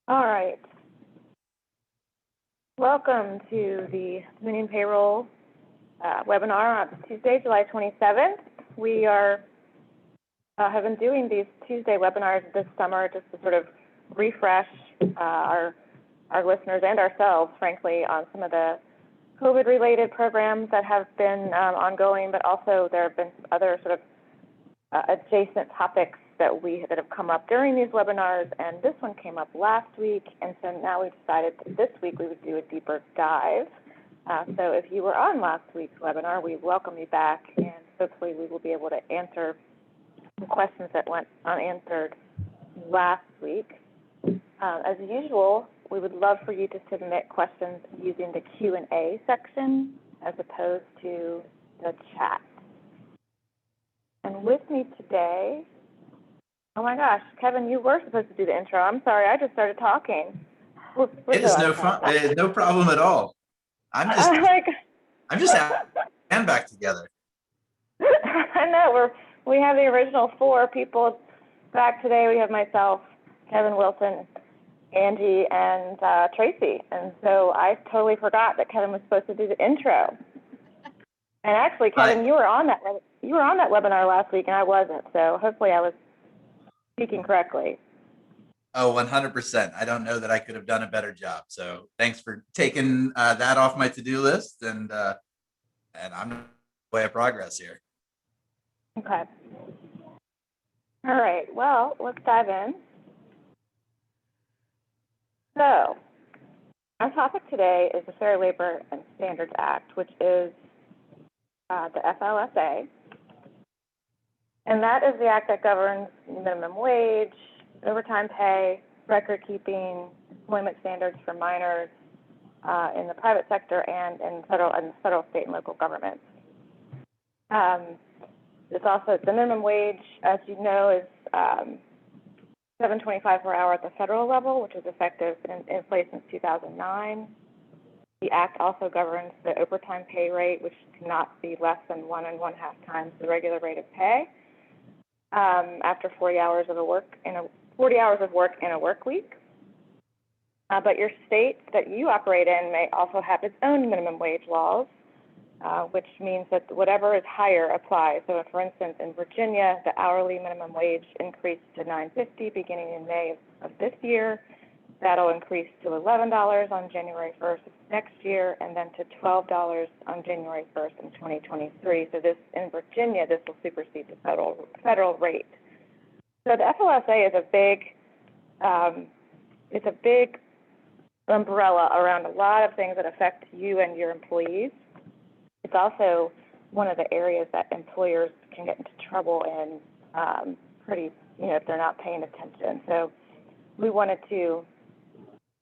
All right. Welcome to the Union Payroll webinar on Tuesday, July 27th. We have been doing these Tuesday webinars this summer just to sort of refresh our listeners and ourselves, frankly, on some of the COVID-related programs that have been ongoing, but also there have been some other sort of adjacent topics that have come up during these webinars, and this one came up last week, and so now we decided that this week we would do a deeper dive. So if you were on last week's webinar, we welcome you back, and hopefully we will be able to answer the questions that went unanswered last week. As usual, we would love for you to submit questions using the Q&A section as opposed to the chat. And with me today, oh my gosh, Kevin, you were supposed to do the intro. I'm sorry, I just started talking. It is no fun. It is no problem at all. I'm just and back together. I know we have the original 4 people back today. We have myself, Kevin Wilson, Angie, and Tracy. And so I totally forgot that Kevin was supposed to do the intro. And actually, Kevin, you were on that webinar last week, and I wasn't. So hopefully, I was speaking correctly. Oh, 100%. I don't know that I could have done a better job. So thanks for taking that off my to-do list, and I'm way of progress here. Okay. All right. Well, let's dive in. So our topic today is the Fair Labor and Standards Act, which is the FLSA. And that is the act that governs minimum wage, overtime pay, record keeping, employment standards for minors in the private sector and in federal, state, and local governments. It's also the minimum wage, as you know, is $7.25 per hour at the federal level, which is effective in place since 2009. The act also governs the overtime pay rate, which cannot be less than 1 1/2 times the regular rate of pay after 40 hours of work in a work week. But your state that you operate in may also have its own minimum wage laws, which means that whatever is higher applies. So, for instance, in Virginia, the hourly minimum wage increased to $9.50 beginning in May of this year. That'll increase to $11 on January 1st of next year, and then to $12 on January 1st in 2023. So in Virginia, this will supersede the federal rate. So the FLSA is a big umbrella around a lot of things that affect you and your employees. It's also one of the areas that employers can get into trouble in if they're not paying attention. So we wanted to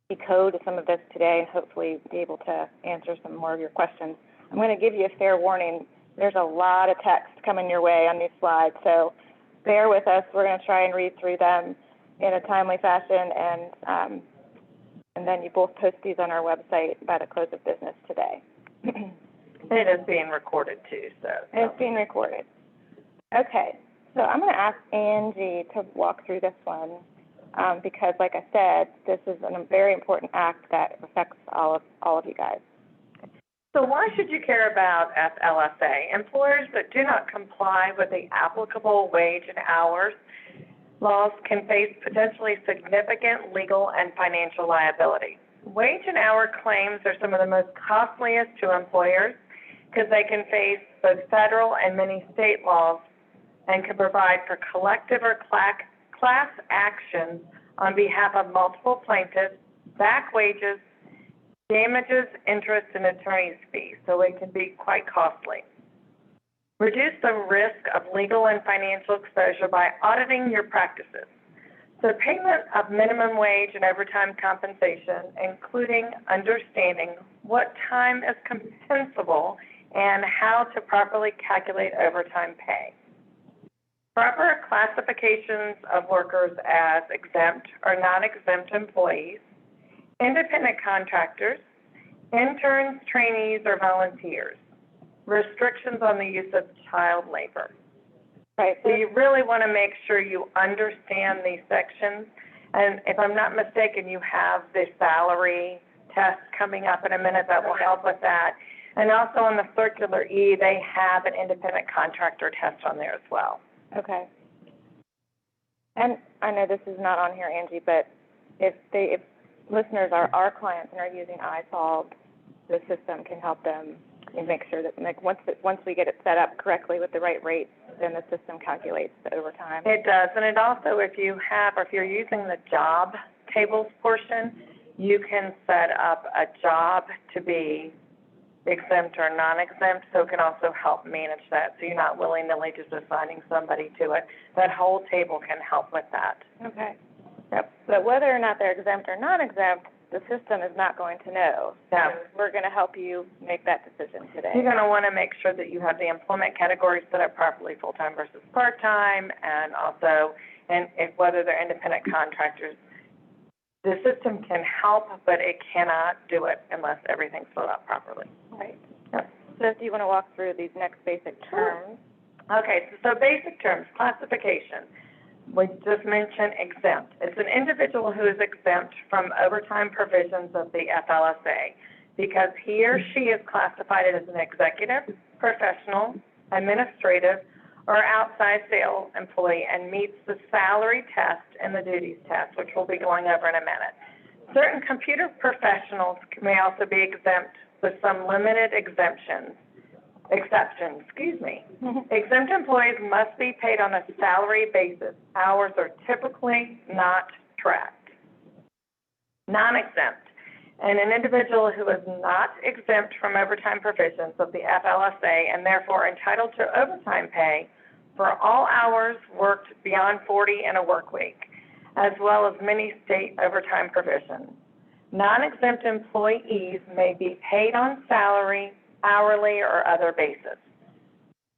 decode some of this today and hopefully be able to answer some more of your questions. I'm going to give you a fair warning. There's a lot of text coming your way on these slides, so bear with us. We're going to try and read through them in a timely fashion, and then you both post these on our website by the close of business today. It is being recorded too, so. It's being recorded. Okay, so I'm going to ask Angie to walk through this one because, like I said, this is a very important act that affects all of you guys. So why should you care about FLSA? Employers that do not comply with the applicable wage and hours laws can face potentially significant legal and financial liability. Wage and hour claims are some of the most costliest to employers because they can face both federal and many state laws and can provide for collective or class actions on behalf of multiple plaintiffs, back wages, damages, interest, and attorney's fees, so it can be quite costly. Reduce the risk of legal and financial exposure by auditing your practices. So payment of minimum wage and overtime compensation, including understanding what time is compensable and how to properly calculate overtime pay. Proper classifications of workers as exempt or non-exempt employees, independent contractors, interns, trainees, or volunteers. Restrictions on the use of child labor. Right, so you really want to make sure you understand these sections. And if I'm not mistaken, you have the salary test coming up in a minute that will help with that. And also on the Circular E, they have an independent contractor test on there as well. Okay. And I know this is not on here, Angie, but if listeners are our clients and are using iSolve, the system can help them and make sure that, like, once we get it set up correctly with the right rates, then the system calculates the overtime. It does, and it also, if you're using the job tables portion, you can set up a job to be exempt or non-exempt, so it can also help manage that, so you're not willy-nilly just assigning somebody to it. That whole table can help with that. Okay. Yep. But whether or not they're exempt or non-exempt, the system is not going to know. Yeah. So we're going to help you make that decision today. You're going to want to make sure that you have the employment categories set up properly, full-time versus part-time, and also, whether they're independent contractors. The system can help, but it cannot do it unless everything's filled out properly. Right. Yep. So do you want to walk through these next basic terms? Okay, so basic terms, classification. We just mentioned exempt. It's an individual who is exempt from overtime provisions of the FLSA because he or she is classified as an executive, professional, administrative, or outside sales employee and meets the salary test and the duties test, which we'll be going over in a minute. Certain computer professionals may also be exempt with some limited exceptions. Exempt employees must be paid on a salary basis. Hours are typically not tracked. Non-exempt. And an individual who is not exempt from overtime provisions of the FLSA and therefore entitled to overtime pay for all hours worked beyond 40 in a work week, as well as many state overtime provisions. Non-exempt employees may be paid on salary, hourly, or other basis.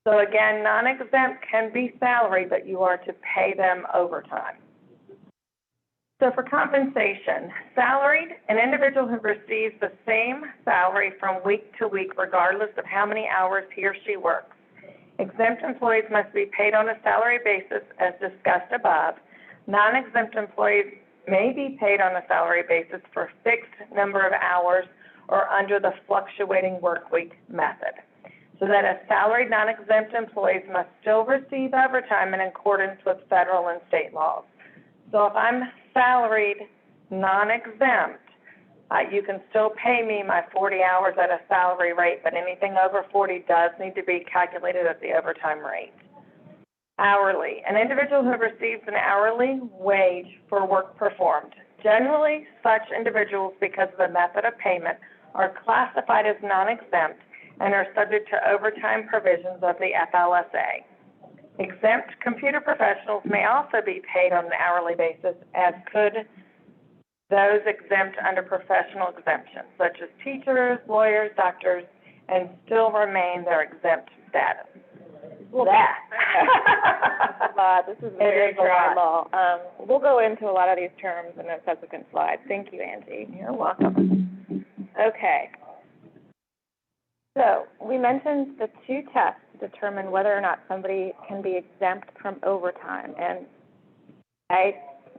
So again, non-exempt can be salary, but you are to pay them overtime. So for compensation, salaried, an individual who receives the same salary from week to week regardless of how many hours he or she works. Exempt employees must be paid on a salary basis as discussed above. Non-exempt employees may be paid on a salary basis for a fixed number of hours or under the fluctuating work week method. So that a salaried non-exempt employees must still receive overtime in accordance with federal and state laws. So if I'm salaried non-exempt, you can still pay me my 40 hours at a salary rate, but anything over 40 does need to be calculated at the overtime rate. Hourly, an individual who receives an hourly wage for work performed. Generally, such individuals, because of the method of payment, are classified as non-exempt and are subject to overtime provisions of the FLSA. Exempt computer professionals may also be paid on an hourly basis, as could those exempt under professional exemptions, such as teachers, lawyers, doctors, and still remain their exempt status. Well, this is very dry law. We'll go into a lot of these terms in a subsequent slide. Thank you, Angie. You're welcome. Okay. So we mentioned the two tests to determine whether or not somebody can be exempt from overtime. And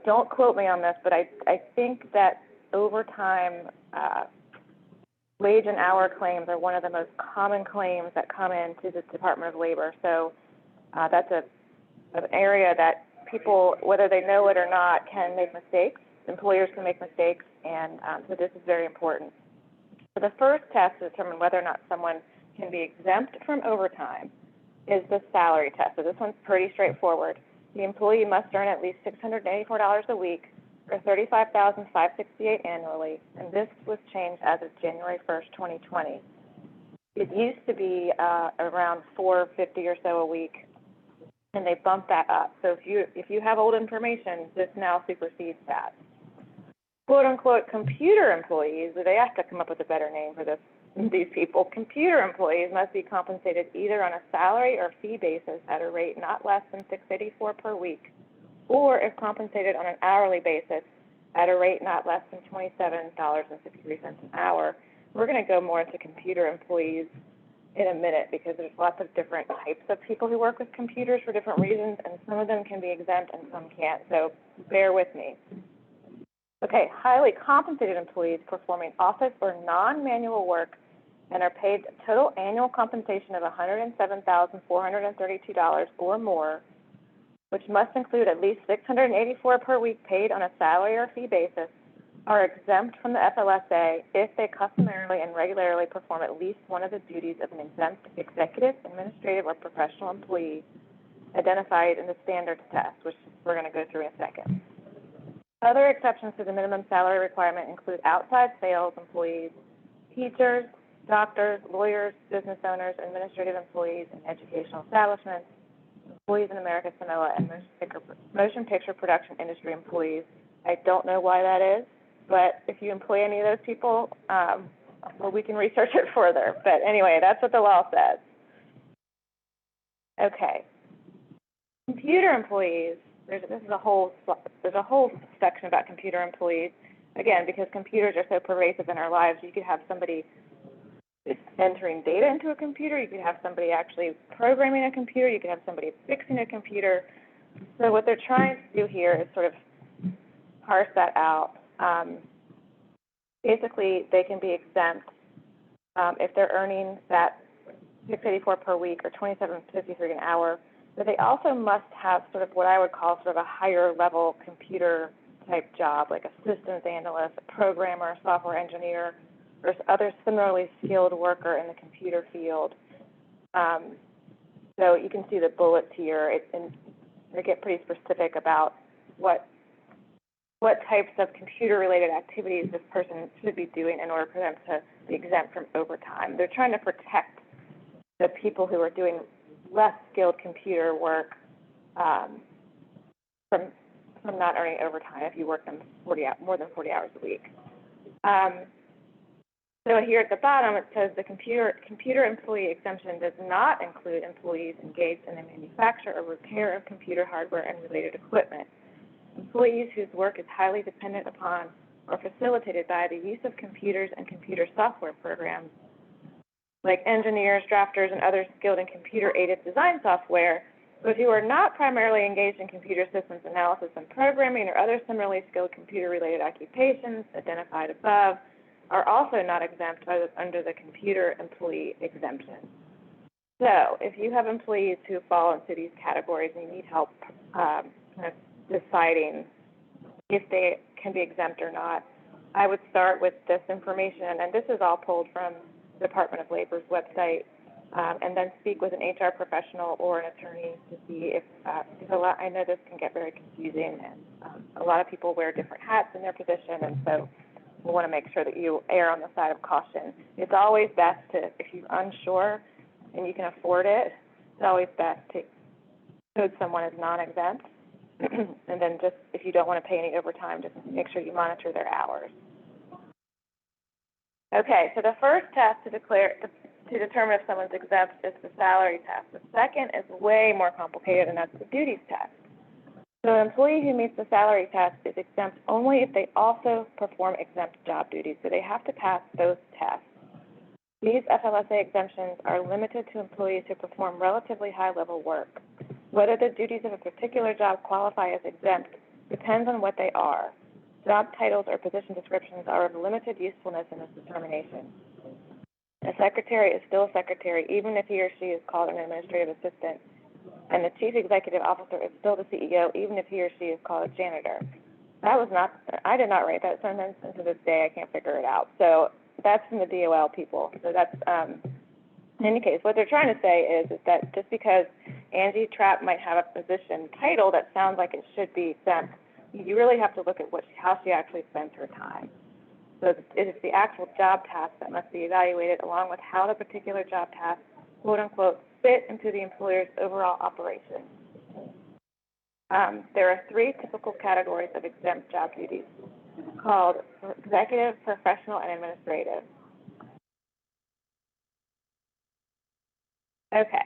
don't quote me on this, but I think that overtime wage and hour claims are one of the most common claims that come into the Department of Labor. So that's an area that people, whether they know it or not, can make mistakes. Employers can make mistakes, and so this is very important. So the first test to determine whether or not someone can be exempt from overtime is the salary test. So this one's pretty straightforward. The employee must earn at least $684 a week or $35,568 annually, and this was changed as of January 1st, 2020. It used to be around $450 or so a week, and they bumped that up. So if you have old information, this now supersedes that. Quote-unquote computer employees, they have to come up with a better name for these people. Computer employees must be compensated either on a salary or fee basis at a rate not less than $684 per week, or if compensated on an hourly basis at a rate not less than $27.53 an hour. We're going to go more into computer employees in a minute because there's lots of different types of people who work with computers for different reasons, and some of them can be exempt and some can't, so bear with me. Okay, highly compensated employees performing office or non-manual work and are paid total annual compensation of $107,432 or more, which must include at least $684 per week paid on a salary or fee basis, are exempt from the FLSA if they customarily and regularly perform at least one of the duties of an exempt executive, administrative, or professional employee identified in the standards test, which we're going to go through in a second. Other exceptions to the minimum salary requirement include outside sales employees, teachers, doctors, lawyers, business owners, administrative employees in educational establishments, employees in American Samoa, and motion picture production industry employees. I don't know why that is, but if you employ any of those people, well, we can research it further. But anyway, that's what the law says. Okay. Computer employees, there's a whole section about computer employees. Again, because computers are so pervasive in our lives, you could have somebody entering data into a computer, you could have somebody actually programming a computer, you could have somebody fixing a computer. So what they're trying to do here is sort of parse that out. Basically, they can be exempt if they're earning that $684 per week or $27.53 an hour, but they also must have sort of what I would call sort of a higher level computer type job, like a systems analyst, a programmer, a software engineer, or other similarly skilled worker in the computer field. So you can see the bullets here, and they get pretty specific about what types of computer-related activities this person should be doing in order for them to be exempt from overtime. They're trying to protect the people who are doing less skilled computer work from not earning overtime if you work them more than 40 hours a week. So here at the bottom, it says the computer employee exemption does not include employees engaged in the manufacture or repair of computer hardware and related equipment. Employees whose work is highly dependent upon or facilitated by the use of computers and computer software programs, like engineers, drafters, and others skilled in computer-aided design software, but who are not primarily engaged in computer systems analysis and programming or other similarly skilled computer-related occupations identified above, are also not exempt under the computer employee exemption. So if you have employees who fall into these categories and you need help kind of deciding if they can be exempt or not, I would start with this information, and this is all pulled from the Department of Labor's website, and then speak with an HR professional or an attorney to see if, because I know this can get very confusing, and a lot of people wear different hats in their position, and so we want to make sure that you err on the side of caution. It's always best to, if you're unsure and you can afford it, it's always best to code someone as non-exempt. And then just, if you don't want to pay any overtime, just make sure you monitor their hours. Okay, so the first test to determine if someone's exempt is the salary test. The second is way more complicated, and that's the duties test. So an employee who meets the salary test is exempt only if they also perform exempt job duties. So they have to pass those tests. These FLSA exemptions are limited to employees who perform relatively high-level work. Whether the duties of a particular job qualify as exempt depends on what they are. Job titles or position descriptions are of limited usefulness in this determination. A secretary is still a secretary, even if he or she is called an administrative assistant, and the chief executive officer is still the CEO, even if he or she is called a janitor. I did not write that sentence, and to this day I can't figure it out. So that's from the DOL people. So that's, in any case, what they're trying to say is that just because Angie Trapp might have a position title that sounds like it should be exempt, you really have to look at how she actually spends her time. So it is the actual job task that must be evaluated along with how the particular job task, quote unquote, fit into the employer's overall operation. There are three typical categories of exempt job duties called executive, professional, and administrative. Okay,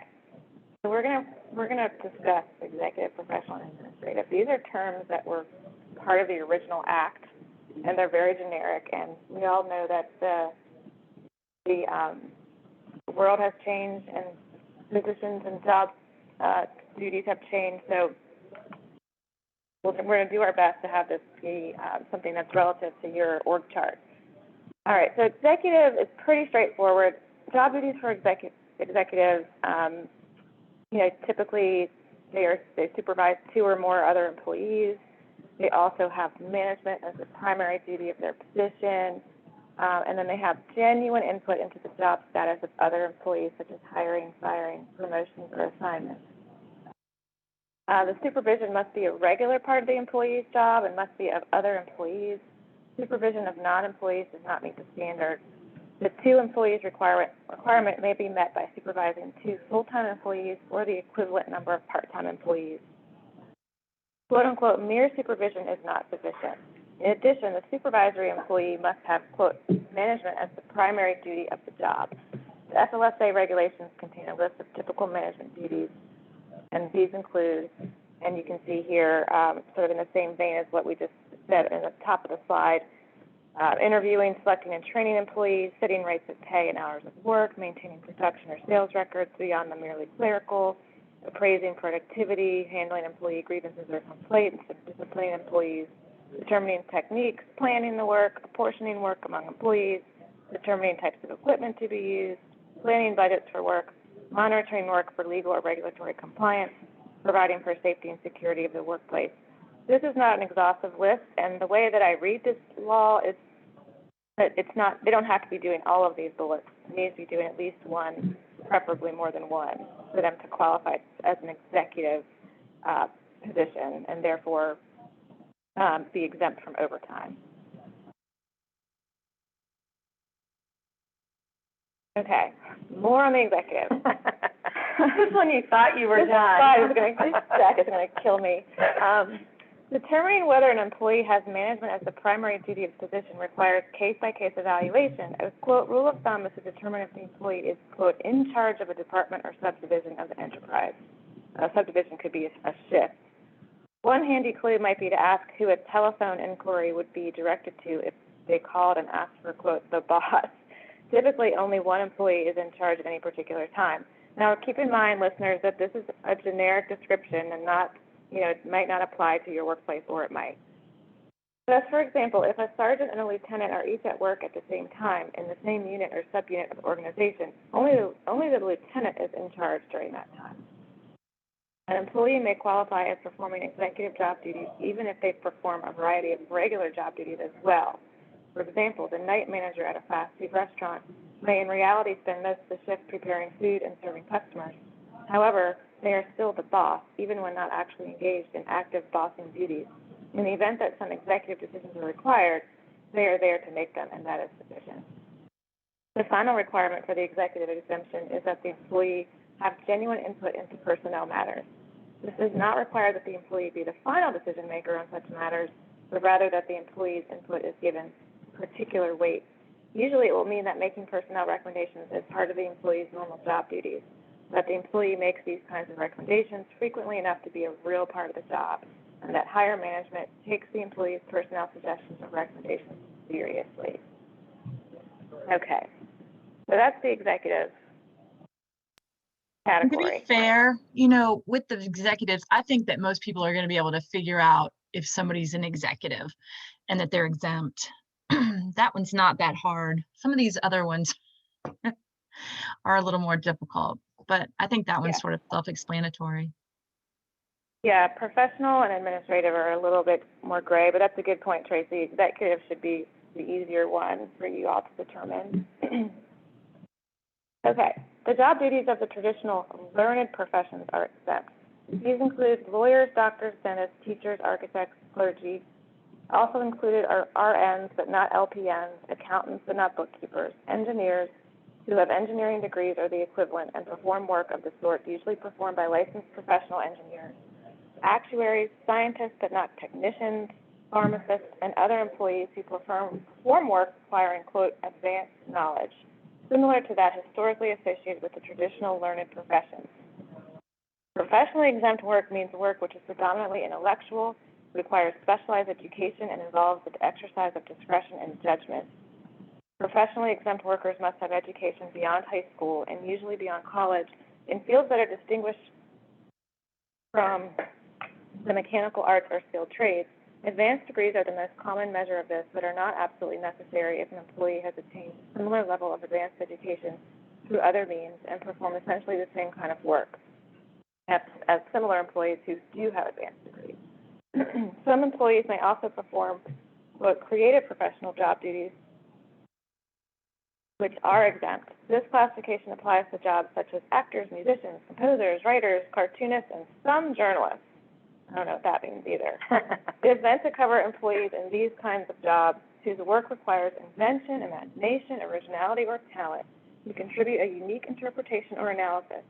so we're gonna discuss executive, professional, and administrative. These are terms that were part of the original act, and they're very generic. And we all know that the world has changed, and positions and job duties have changed. So we're going to do our best to have this be something that's relative to your org chart. All right, so executive is pretty straightforward. Job duties for executives, typically they supervise 2 or more other employees. They also have management as the primary duty of their position, and then they have genuine input into the job status of other employees, such as hiring, firing, promotions, or assignments. The supervision must be a regular part of the employee's job and must be of other employees. Supervision of non-employees does not meet the standard. The 2 employees requirement may be met by supervising 2 full-time employees or the equivalent number of part-time employees. Quote-unquote, mere supervision is not sufficient. In addition, the supervisory employee must have, quote, management as the primary duty of the job. The FLSA regulations contain a list of typical management duties, and these include, and you can see here, sort of in the same vein as what we just said in the top of the slide, interviewing, selecting, and training employees, setting rates of pay and hours of work, maintaining production or sales records beyond the merely clerical, appraising productivity, handling employee grievances or complaints, disciplining employees, determining techniques, planning the work, apportioning work among employees, determining types of equipment to be used, planning budgets for work, monitoring work for legal or regulatory compliance, providing for safety and security of the workplace. This is not an exhaustive list, and the way that I read this law is that they don't have to be doing all of these bullets. They need to be doing at least one, preferably more than one, for them to qualify as an executive position and therefore be exempt from overtime. Okay, more on the executive. This one you thought you were This done. slide is going to kill me. Determining whether an employee has management as the primary duty of the position requires case-by-case evaluation. A, quote, rule of thumb is to determine if the employee is, quote, in charge of a department or subdivision of the enterprise. A subdivision could be a shift. One handy clue might be to ask who a telephone inquiry would be directed to if they called and asked for, quote, the boss. Typically, only one employee is in charge at any particular time. Now, keep in mind, listeners, that this is a generic description and not, it might not apply to your workplace, or it might. Thus, for example, if a sergeant and a lieutenant are each at work at the same time in the same unit or subunit of the organization, only the lieutenant is in charge during that time. An employee may qualify as performing executive job duties even if they perform a variety of regular job duties as well. For example, the night manager at a fast food restaurant may in reality spend most of the shift preparing food and serving customers. However, they are still the boss, even when not actually engaged in active bossing duties. In the event that some executive decisions are required, they are there to make them, and that is sufficient. The final requirement for the executive exemption is that the employee have genuine input into personnel matters. This does not require that the employee be the final decision maker on such matters, but rather that the employee's input is given particular weight. Usually it will mean that making personnel recommendations is part of the employee's normal job duties, that the employee makes these kinds of recommendations frequently enough to be a real part of the job, and that higher management takes the employee's personnel suggestions or recommendations seriously. Okay, so that's the executive category. To be fair, with the executives, I think that most people are going to be able to figure out if somebody's an executive and that they're exempt. That one's not that hard. Some of these other ones are a little more difficult, but I think that one's sort of self-explanatory. Yeah, professional and administrative are a little bit more gray, but that's a good point, Tracy. Executive should be the easier one for you all to determine. Okay, the job duties of the traditional learned professions are exempt. These include lawyers, doctors, dentists, teachers, architects, clergy. Also included are RNs, but not LPNs, accountants, but not bookkeepers, engineers who have engineering degrees or the equivalent and perform work of the sort usually performed by licensed professional engineers, actuaries, scientists, but not technicians, pharmacists, and other employees who perform work requiring, quote, advanced knowledge, similar to that historically associated with the traditional learned professions. Professionally exempt work means work which is predominantly intellectual, requires specialized education, and involves the exercise of discretion and judgment. Professionally exempt workers must have education beyond high school and usually beyond college in fields that are distinguished from the mechanical arts or skilled trades. Advanced degrees are the most common measure of this, but are not absolutely necessary if an employee has attained a similar level of advanced education through other means and perform essentially the same kind of work as similar employees who do have advanced degrees. Some employees may also perform, quote, creative professional job duties, which are exempt. This classification applies to jobs such as actors, musicians, composers, writers, cartoonists, and some journalists. I don't know what that means either. It is meant to cover employees in these kinds of jobs whose work requires invention, imagination, originality, or talent to contribute a unique interpretation or analysis.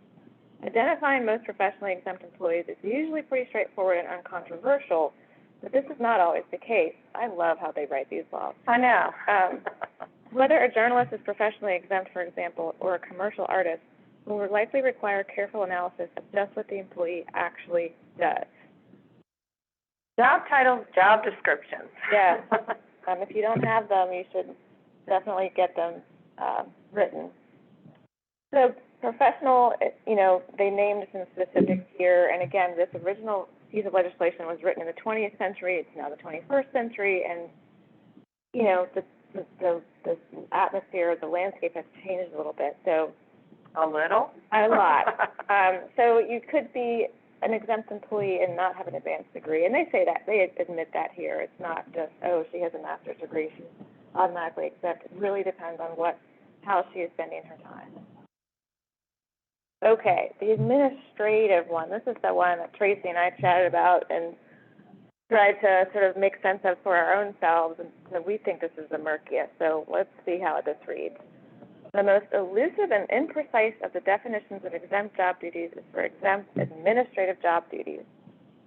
Identifying most professionally exempt employees is usually pretty straightforward and uncontroversial, but this is not always the case. I love how they write these laws. I know. Whether a journalist is professionally exempt, for example, or a commercial artist, will likely require careful analysis of just what the employee actually does. Job titles, job descriptions. Yes. If you don't have them, you should definitely get them written. So professional, they named some specifics here, and again, this original piece of legislation was written in the 20th century. It's now the 21st century, and the atmosphere, the landscape has changed a little bit. So A little? a lot. So you could be an exempt employee and not have an advanced degree, and they say that, they admit that here. It's not just, oh, she has a master's degree, she's automatically exempt. It really depends on how she is spending her time. Okay, the administrative one. This is the one that Tracy and I chatted about and tried to sort of make sense of for our own selves, and so we think this is the murkiest. So let's see how this reads. The most elusive and imprecise of the definitions of exempt job duties is for exempt administrative job duties.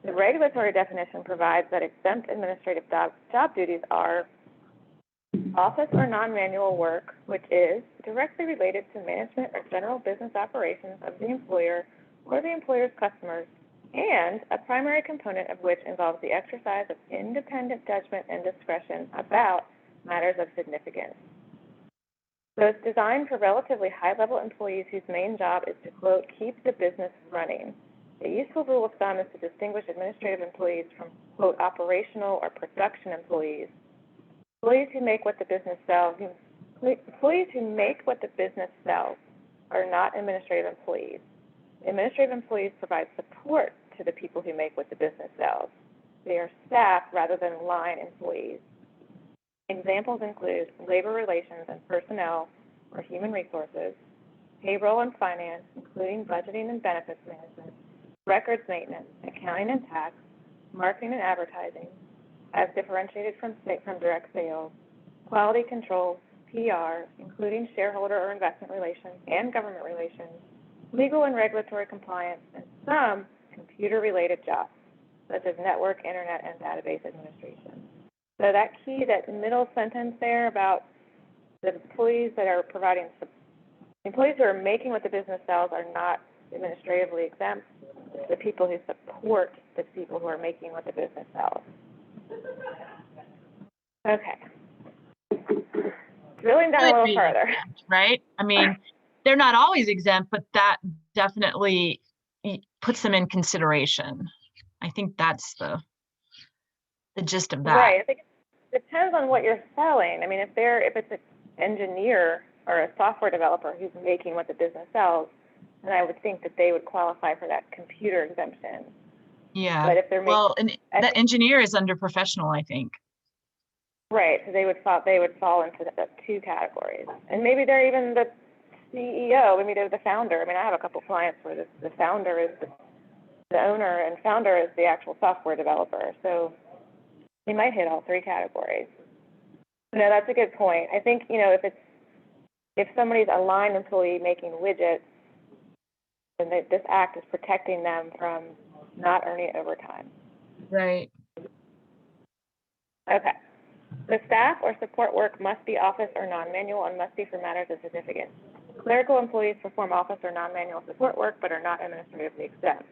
The regulatory definition provides that exempt administrative job duties are office or non-manual work, which is directly related to management or general business operations of the employer or the employer's customers, and a primary component of which involves the exercise of independent judgment and discretion about matters of significance. So it's designed for relatively high-level employees whose main job is to, quote, keep the business running. A useful rule of thumb is to distinguish administrative employees from, quote, operational or production employees. Employees who make what the business sells are not administrative employees. Administrative employees provide support to the people who make what the business sells. They are staff rather than line employees. Examples include labor relations and personnel or human resources, payroll and finance, including budgeting and benefits management, records maintenance, accounting and tax, marketing and advertising, as differentiated from direct sales, quality control, PR, including shareholder or investment relations and government relations, legal and regulatory compliance, and some computer-related jobs, such as network, internet, and database administration. So that middle sentence there about the employees that are employees who are making what the business sells are not administratively exempt. The people who support the people who are making what the business sells. Okay. Drilling down a little further. Exempt, right? I mean, they're not always exempt, but that definitely puts them in consideration. I think that's the gist of that. Right. I think it depends on what you're selling. I mean, if it's an engineer or a software developer who's making what the business sells, then I would think that they would qualify for that computer exemption. Yeah. But if they're the engineer is under professional, I think. Right. So they would fall into the two categories, and maybe they're even the CEO. Maybe they're the founder. I mean, I have a couple clients where the founder is the owner, and founder is the actual software developer. So they might hit all three categories. No, that's a good point. I think, if somebody's a line employee making widgets, then this act is protecting them from not earning overtime. Right. Okay. The staff or support work must be office or non-manual and must be for matters of significance. Clerical employees perform office or non-manual support work but are not administratively exempt.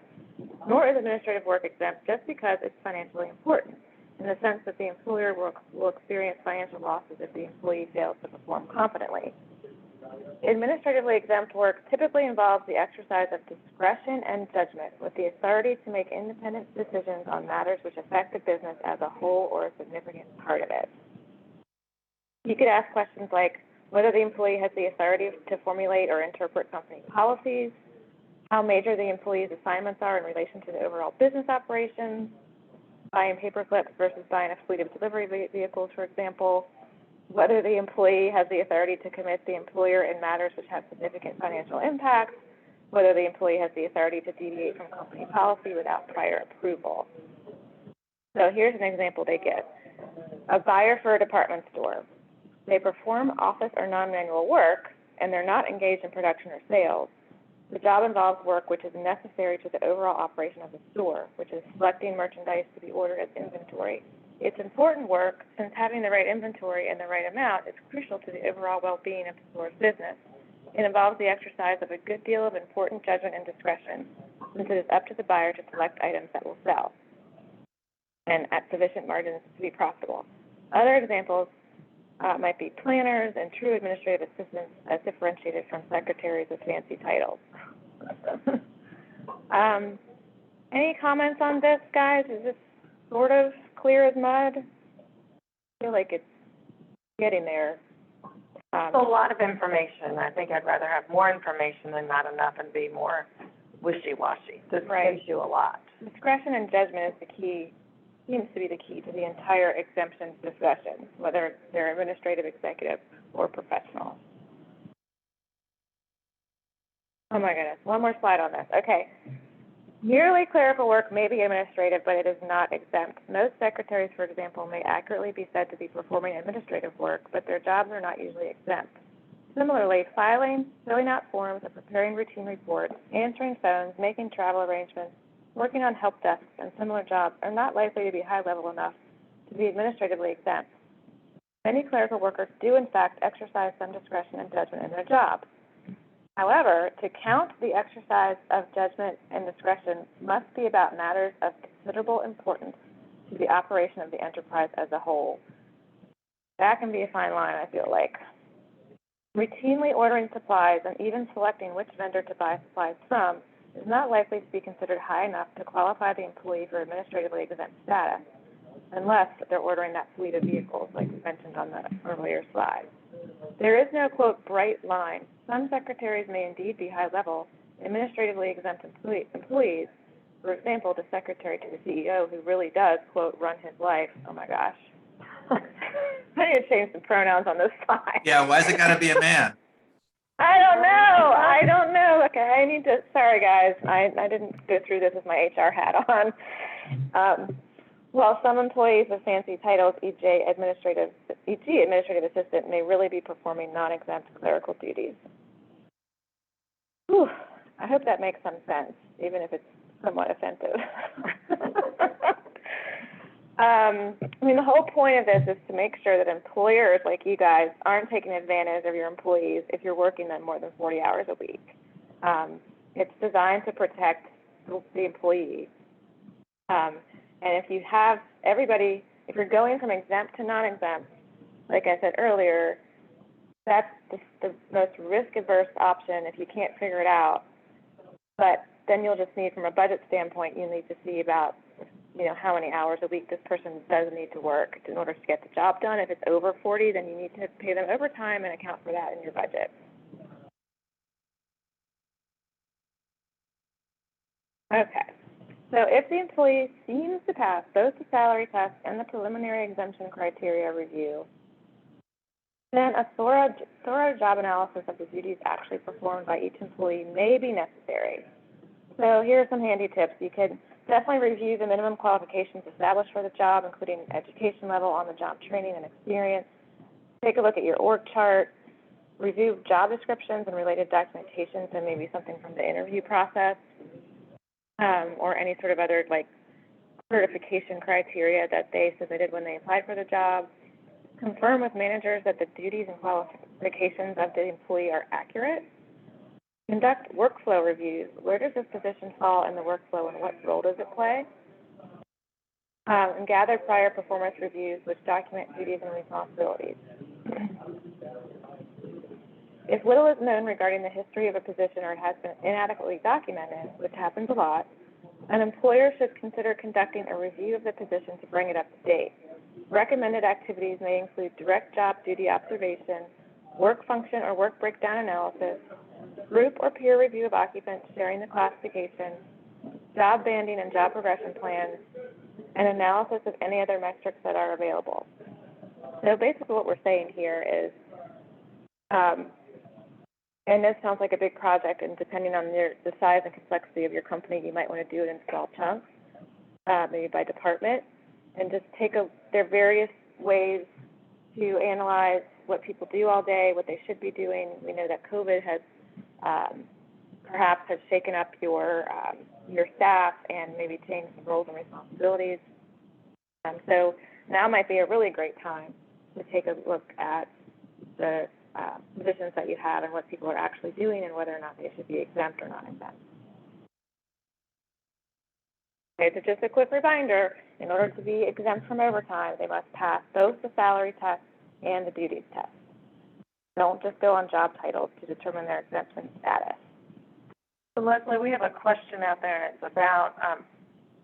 Nor is administrative work exempt just because it's financially important, in the sense that the employer will experience financial losses if the employee fails to perform competently. Administratively exempt work typically involves the exercise of discretion and judgment with the authority to make independent decisions on matters which affect the business as a whole or a significant part of it. You could ask questions like whether the employee has the authority to formulate or interpret company policies, how major the employee's assignments are in relation to the overall business operations, buying paper clips versus buying a fleet of delivery vehicles, for example, whether the employee has the authority to commit the employer in matters which have significant financial impacts, whether the employee has the authority to deviate from company policy without prior approval. So here's an example they give. A buyer for a department store. They perform office or non-manual work, and they're not engaged in production or sales. The job involves work which is necessary to the overall operation of the store, which is selecting merchandise to be ordered as inventory. It's important work since having the right inventory and the right amount is crucial to the overall well-being of the store's business. It involves the exercise of a good deal of important judgment and discretion, since it is up to the buyer to select items that will sell and at sufficient margins to be profitable. Other examples might be planners and true administrative assistants as differentiated from secretaries with fancy titles. Any comments on this, guys? Is this sort of clear as mud? I feel like it's getting there. It's a lot of information. I think I'd rather have more information than not enough and be more wishy-washy. This gives you a lot. Discretion and judgment is the key, seems to be the key to the entire exemption discussion, whether they're administrative, executive, or professional. Oh my goodness, one more slide on this. Okay. Merely clerical work may be administrative, but it is not exempt. Most secretaries, for example, may accurately be said to be performing administrative work, but their jobs are not usually exempt. Similarly, filing, filling out forms, or preparing routine reports, answering phones, making travel arrangements, working on help desks, and similar jobs are not likely to be high-level enough to be administratively exempt. Many clerical workers do, in fact, exercise some discretion and judgment in their job. However, to count the exercise of judgment and discretion must be about matters of considerable importance to the operation of the enterprise as a whole. That can be a fine line, I feel like. Routinely ordering supplies and even selecting which vendor to buy supplies from is not likely to be considered high enough to qualify the employee for administratively exempt status, unless they're ordering that fleet of vehicles, like we mentioned on the earlier slide. There is no, quote, bright line. Some secretaries may indeed be high-level, administratively exempt employees. For example, the secretary to the CEO who really does, quote, run his life. Oh, my gosh. I need to change some pronouns on this slide. Yeah, why is it got to be a man? I don't know. Okay, I need to, sorry, guys. I didn't go through this with my HR hat on. While some employees with fancy titles, e.g. administrative assistant, may really be performing non-exempt clerical duties. Whew, I hope that makes some sense, even if it's somewhat offensive. The whole point of this is to make sure that employers like you guys aren't taking advantage of your employees if you're working them more than 40 hours a week. It's designed to protect the employee. And if you have everybody, if you're going from exempt to non-exempt, like I said earlier, that's the most risk-averse option if you can't figure it out. But then you'll just need, from a budget standpoint, you need to see about, how many hours a week this person does need to work in order to get the job done. If it's over 40, then you need to pay them overtime and account for that in your budget. Okay. So if the employee seems to pass both the salary test and the preliminary exemption criteria review, then a thorough job analysis of the duties actually performed by each employee may be necessary. So here are some handy tips. You can definitely review the minimum qualifications established for the job, including education level, on-the-job training and experience. Take a look at your org chart. Review job descriptions and related documentations and maybe something from the interview process. Or any sort of other certification criteria that they submitted when they applied for the job. Confirm with managers that the duties and qualifications of the employee are accurate. Conduct workflow reviews. Where does this position fall in the workflow and what role does it play? And gather prior performance reviews which document duties and responsibilities. If If little is known regarding the history of a position or it has been inadequately documented, which happens a lot, an employer should consider conducting a review of the position to bring it up to date. Recommended activities may include direct job duty observation, work function or work breakdown analysis, group or peer review of occupants sharing the classification, job banding and job progression plans, and analysis of any other metrics that are available. So basically what we're saying here is, and this sounds like a big project, and depending on the size and complexity of your company, you might want to do it in small chunks, maybe by department, and just there are various ways to analyze what people do all day, what they should be doing. We know that COVID has perhaps shaken up your staff and maybe changed the roles and responsibilities. So now might be a really great time to take a look at the positions that you have and what people are actually doing and whether or not they should be exempt or not exempt. Okay, so just a quick reminder, in order to be exempt from overtime, they must pass both the salary test and the duties test. Don't just go on job titles to determine their exemption status. So Leslie, we have a question out there. It's about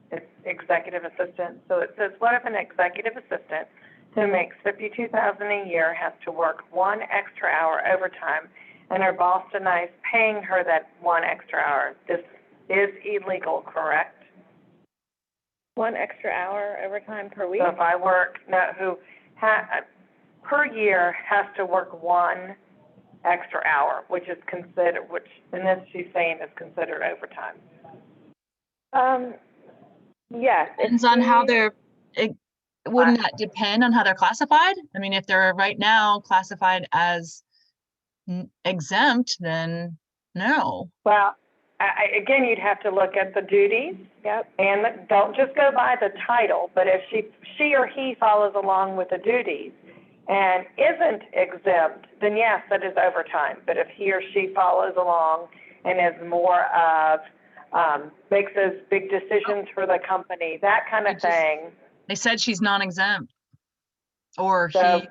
it's executive assistant. So it says, what if an executive assistant who makes $52,000 a year has to work 1 extra hour overtime, and her boss denies paying her that 1 extra hour? This is illegal, correct? 1 extra hour overtime per week? So if I work, per year has to work 1 extra hour, which is considered, which in this she's saying is considered overtime. Yes. Depends on how wouldn't that depend on how they're classified? I mean, if they're right now classified as exempt, then no. Well, again, you'd have to look at the duties. Yep. And don't just go by the title, but if she or he follows along with the duties and isn't exempt, then yes, that is overtime. But if he or she follows along and is more of, makes those big decisions for the company, that kind of thing. They said she's non-exempt, or So, he.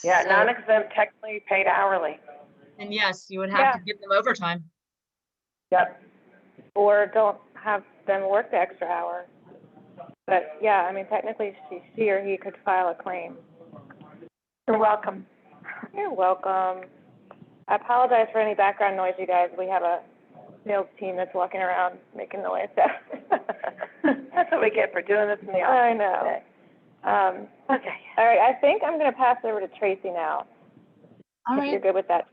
Yeah, So, non-exempt, technically paid hourly. and yes, you would have to give them overtime. Yep. Or don't have them work the extra hour. But yeah, I mean, technically she or he could file a claim. You're welcome. You're welcome. I apologize for any background noise, you guys. We have a sales team that's walking around making noise. That's what we get for doing this in the I office. know. Okay. All right, I think I'm going to pass over to Tracy now. All If right, you're good with that.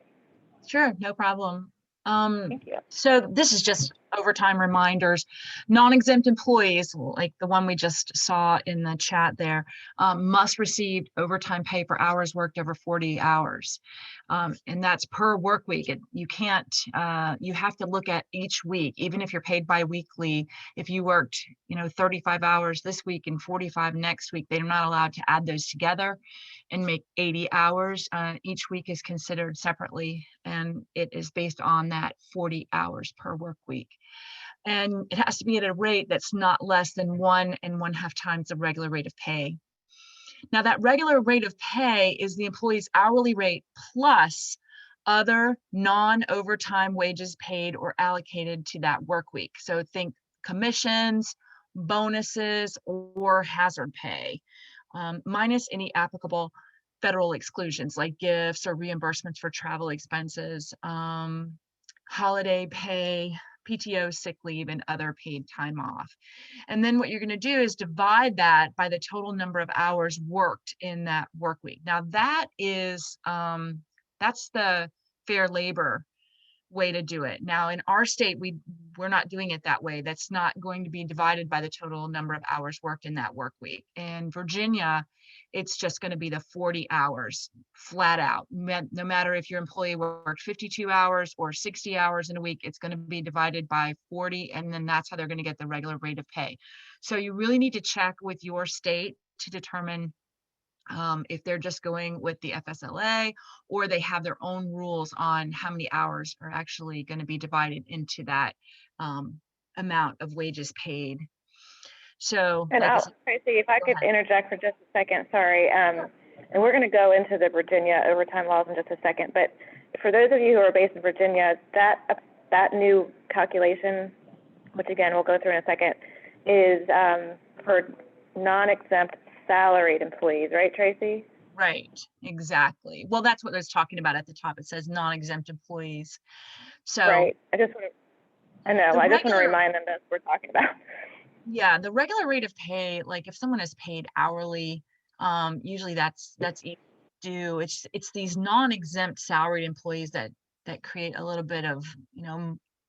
sure, no problem. Thank you. So this is just overtime reminders. Non-exempt employees, like the one we just saw in the chat there, must receive overtime pay for hours worked over 40 hours. And that's per work week. You can't, you have to look at each week, even if you're paid bi-weekly. If you worked, 35 hours this week and 45 next week, they're not allowed to add those together and make 80 hours. Each week is considered separately, and it is based on that 40 hours per work week. And it has to be at a rate that's not less than 1 1/2 times the regular rate of pay. Now, that regular rate of pay is the employee's hourly rate plus other non-overtime wages paid or allocated to that work week. So think commissions, bonuses, or hazard pay, minus any applicable federal exclusions like gifts or reimbursements for travel expenses, holiday pay, PTO, sick leave, and other paid time off. And then what you're going to do is divide that by the total number of hours worked in that work week. Now that is, that's the fair labor way to do it. Now in our state, we're not doing it that way. That's not going to be divided by the total number of hours worked in that work week. In Virginia, it's just going to be the 40 hours flat out. No matter if your employee worked 52 hours or 60 hours in a week, it's going to be divided by 40, and then that's how they're going to get the regular rate of pay. So you really need to check with your state to determine if they're just going with the FSLA or they have their own rules on how many hours are actually going to be divided into that amount of wages paid. So, And like Tracy, if I could ahead. interject for just a second, sorry. And we're going to go into the Virginia overtime laws in just a second, but for those of you who are based in Virginia, that new calculation, which again we'll go through in a second, is for non-exempt salaried employees, right, Tracy? Right, exactly. Well, that's what I was talking about at the top. It says non-exempt employees. So Right. I just want to remind them that's what we're talking about. yeah, the regular rate of pay, like if someone is paid hourly, usually that's easy to do. It's these non-exempt salaried employees that create a little bit of,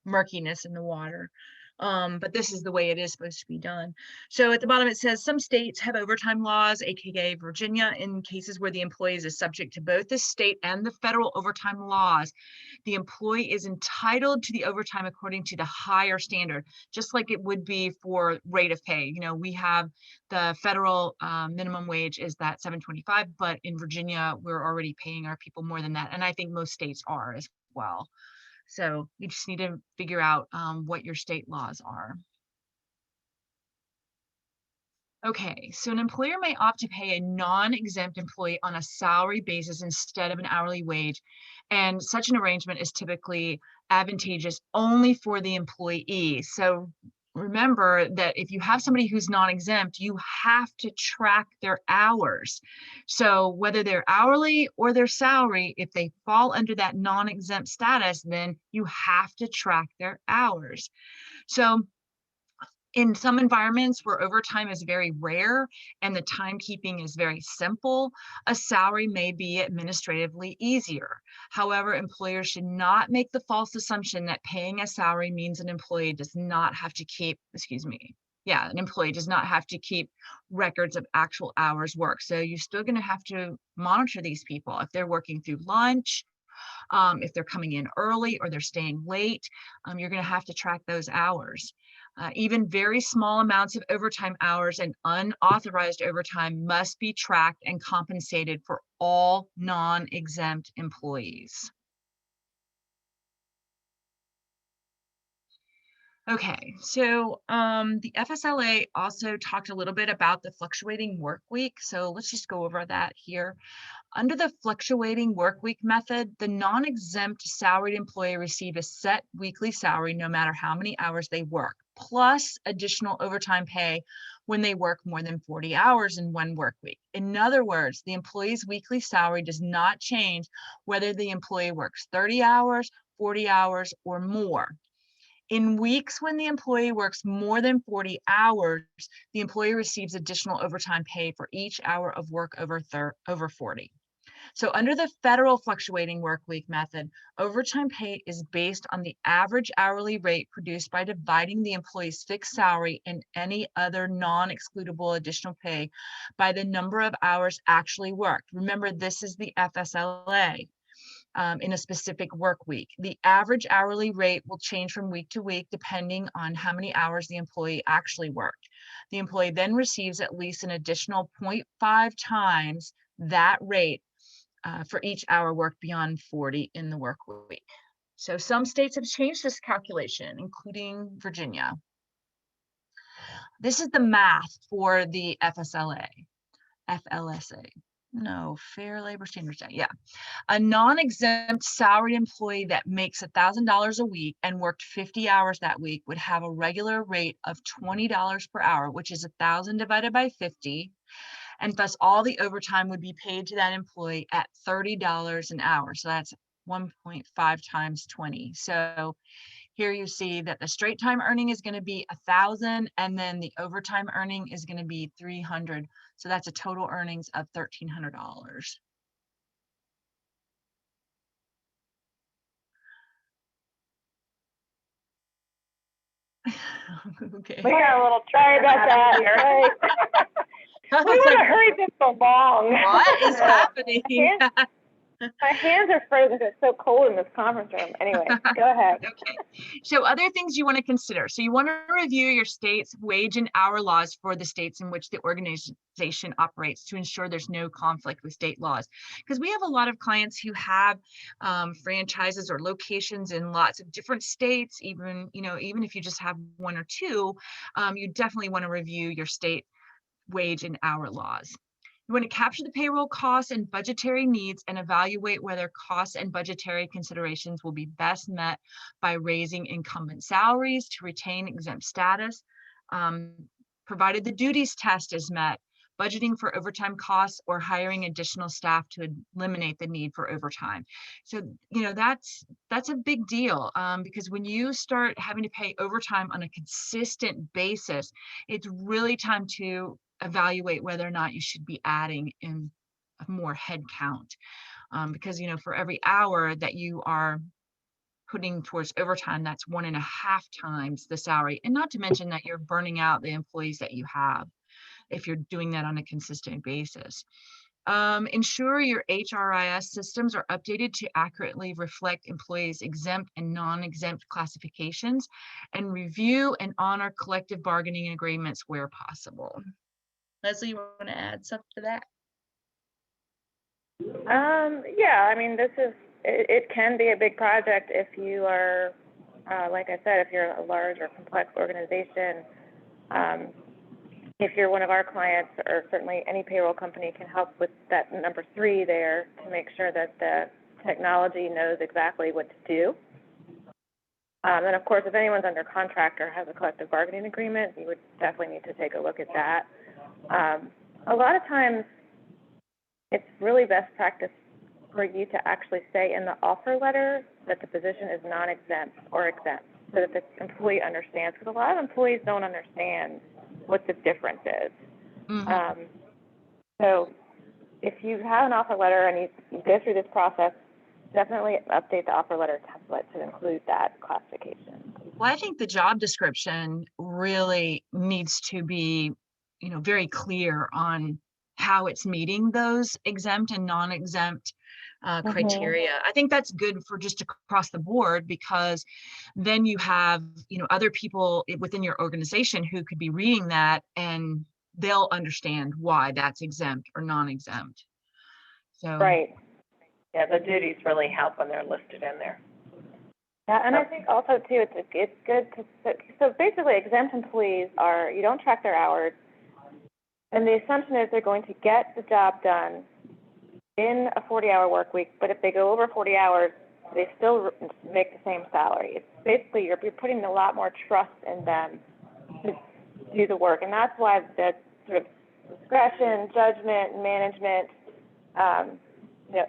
murkiness in the water. But this is the way it is supposed to be done. So at the bottom it says some states have overtime laws, aka Virginia, in cases where the employee is subject to both the state and the federal overtime laws. The employee is entitled to the overtime according to the higher standard, just like it would be for rate of pay. We have the federal minimum wage is that $7.25, but in Virginia, we're already paying our people more than that. And I think most states are as well. So you just need to figure out what your state laws are. Okay, so an employer may opt to pay a non-exempt employee on a salary basis instead of an hourly wage, and such an arrangement is typically advantageous only for the employee. So remember that if you have somebody who's non-exempt, you have to track their hours. So whether they're hourly or their salary, if they fall under that non-exempt status, then you have to track their hours. So in some environments where overtime is very rare and the timekeeping is very simple, a salary may be administratively easier. However, employers should not make the false assumption that paying a salary means an employee does not have to keep, an employee does not have to keep records of actual hours worked. So you're still going to have to monitor these people. If they're working through lunch, if they're coming in early or they're staying late, you're going to have to track those hours. Even very small amounts of overtime hours and unauthorized overtime must be tracked and compensated for all non-exempt employees. Okay, so the FSLA also talked a little bit about the fluctuating work week. So let's just go over that here. Under the fluctuating work week method, the non-exempt salaried employee receives a set weekly salary no matter how many hours they work, plus additional overtime pay when they work more than 40 hours in one work week. In other words, the employee's weekly salary does not change whether the employee works 30 hours, 40 hours, or more. In weeks when the employee works more than 40 hours, the employee receives additional overtime pay for each hour of work over 40. So under the federal fluctuating work week method, overtime pay is based on the average hourly rate produced by dividing the employee's fixed salary and any other non-excludable additional pay by the number of hours actually worked. Remember, this is the FSLA. In a specific work week. The average hourly rate will change from week to week depending on how many hours the employee actually worked. The employee then receives at least an additional 0.5 times that rate for each hour worked beyond 40 in the work week. So some states have changed this calculation, including Virginia. This is the math for the FLSA. No, Fair Labor Standards Act, yeah. A non-exempt salaried employee that makes $1,000 a week and worked 50 hours that week would have a regular rate of $20 per hour, which is 1,000 divided by 50. And thus all the overtime would be paid to that employee at $30 an hour. So that's 1.5 times 20. So here you see that the straight time earning is going to be 1,000 and then the overtime earning is going to be 300. So that's a total earnings of $1,300. Okay. We got a little sorry about that here. We would have hurried this along. What is happening? My hands are frozen. It's so cold in this conference room. Anyway, go ahead. Okay. So other things you want to consider. So you want to review your state's wage and hour laws for the states in which the organization operates to ensure there's no conflict with state laws. Because we have a lot of clients who have franchises or locations in lots of different states, even if you just have one or two, you definitely want to review your state wage and hour laws. You want to capture the payroll costs and budgetary needs and evaluate whether costs and budgetary considerations will be best met by raising incumbent salaries to retain exempt status, provided the duties test is met, budgeting for overtime costs, or hiring additional staff to eliminate the need for overtime. So, that's a big deal, because when you start having to pay overtime on a consistent basis, it's really time to evaluate whether or not you should be adding in more head count. Because, for every hour that you are putting towards overtime, that's 1.5 times the salary. And not to mention that you're burning out the employees that you have if you're doing that on a consistent basis. Ensure your HRIS systems are updated to accurately reflect employees' exempt and non-exempt classifications, and review and honor collective bargaining agreements where possible. Leslie, you want to add something to that? Yeah, I mean, it can be a big project if you are, like I said, if you're a large or complex organization. If you're one of our clients, or certainly any payroll company can help with that number 3 there to make sure that the technology knows exactly what to do. And of course, if anyone's under contract or has a collective bargaining agreement, you would definitely need to take a look at that. A lot of times, it's really best practice for you to actually say in the offer letter that the position is non-exempt or exempt, so that the employee understands, because a lot of employees don't understand what the difference is. Mm-hmm. So if you have an offer letter and you go through this process, definitely update the offer letter template to include that classification. Well, I think the job description really needs to be, very clear on how it's meeting those exempt and non-exempt criteria. I think that's good for just across the board, because then you have, other people within your organization who could be reading that, and they'll understand why that's exempt or non-exempt. So Right. Yeah, the duties really help when they're listed in there. Yeah, and I think also too, it's good to, so basically exempt employees you don't track their hours, and the assumption is they're going to get the job done in a 40-hour work week, but if they go over 40 hours, they still make the same salary. It's basically, you're putting a lot more trust in them to do the work, and that's why the sort of discretion, judgment, management,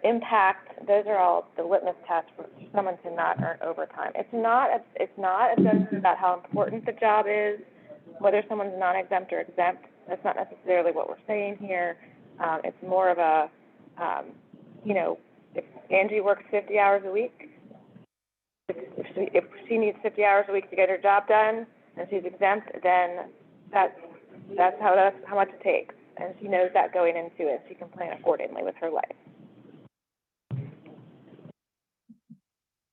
impact, those are all the litmus tests for someone to not earn overtime. It's not a judgment about how important the job is, whether someone's non-exempt or exempt. That's not necessarily what we're saying here. It's more of a, if Angie works 50 hours a week, if she needs 50 hours a week to get her job done and she's exempt, then that's how much it takes. And she knows that going into it. She can plan accordingly with her life.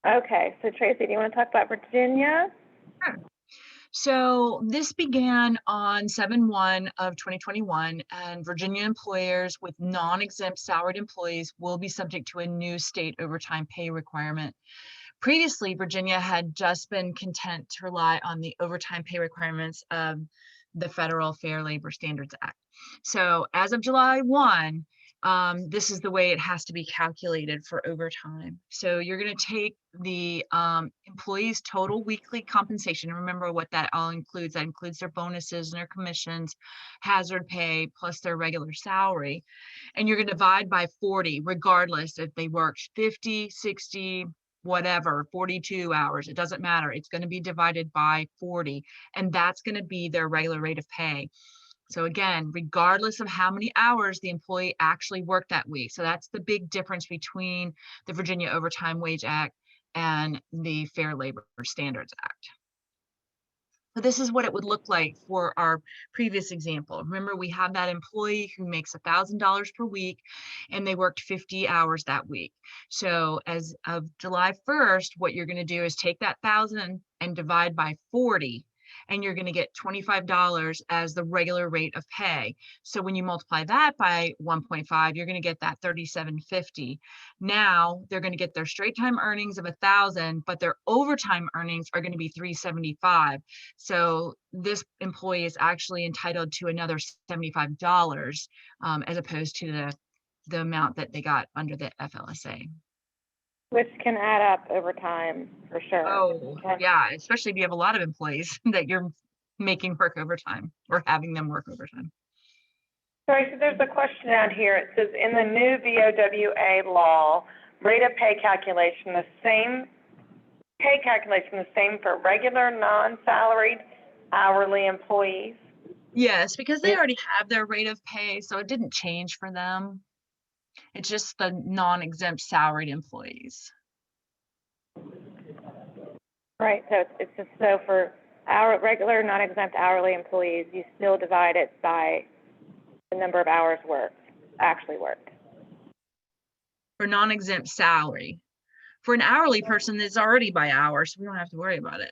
Okay, so Tracy, do you want to talk about Virginia? sure. So this began on 7/1 of 2021, and Virginia employers with non-exempt salaried employees will be subject to a new state overtime pay requirement. Previously, Virginia had just been content to rely on the overtime pay requirements of the Federal Fair Labor Standards Act. So as of July 1, this is the way it has to be calculated for overtime. So you're going to take the employee's total weekly compensation, and remember what that all includes. That includes their bonuses and their commissions, hazard pay, plus their regular salary. And you're going to divide by 40, regardless if they worked 50, 60, whatever, 42 hours, it doesn't matter. It's going to be divided by 40, and that's going to be their regular rate of pay. So again, regardless of how many hours the employee actually worked that week. So that's the big difference between the Virginia Overtime Wage Act and the Fair Labor Standards Act. So this is what it would look like for our previous example. Remember, we have that employee who makes $1,000 per week, and they worked 50 hours that week. So as of July 1st, what you're going to do is take that 1,000 and divide by 40. and you're going to get $25 as the regular rate of pay. So when you multiply that by 1.5, you're going to get that $37.50. Now they're going to get their straight time earnings of 1,000, but their overtime earnings are going to be $375. So this employee is actually entitled to another $75 as opposed to the amount that they got under the FLSA. Which can add up over time for sure. Oh, Okay. yeah, especially if you have a lot of employees that you're making work overtime or having them work overtime. Sorry, so there's a question down here. It says, in the new VOWA law, rate of pay calculation, the same for regular, non-salaried, hourly employees? Yes, because they already have their rate of pay, so it didn't change for them. It's just the non-exempt salaried employees. Right, so it's just so for our regular, non-exempt hourly employees, you still divide it by the number of hours worked, actually worked. For non-exempt salary. For an hourly person, it's already by hour, so we don't have to worry about it.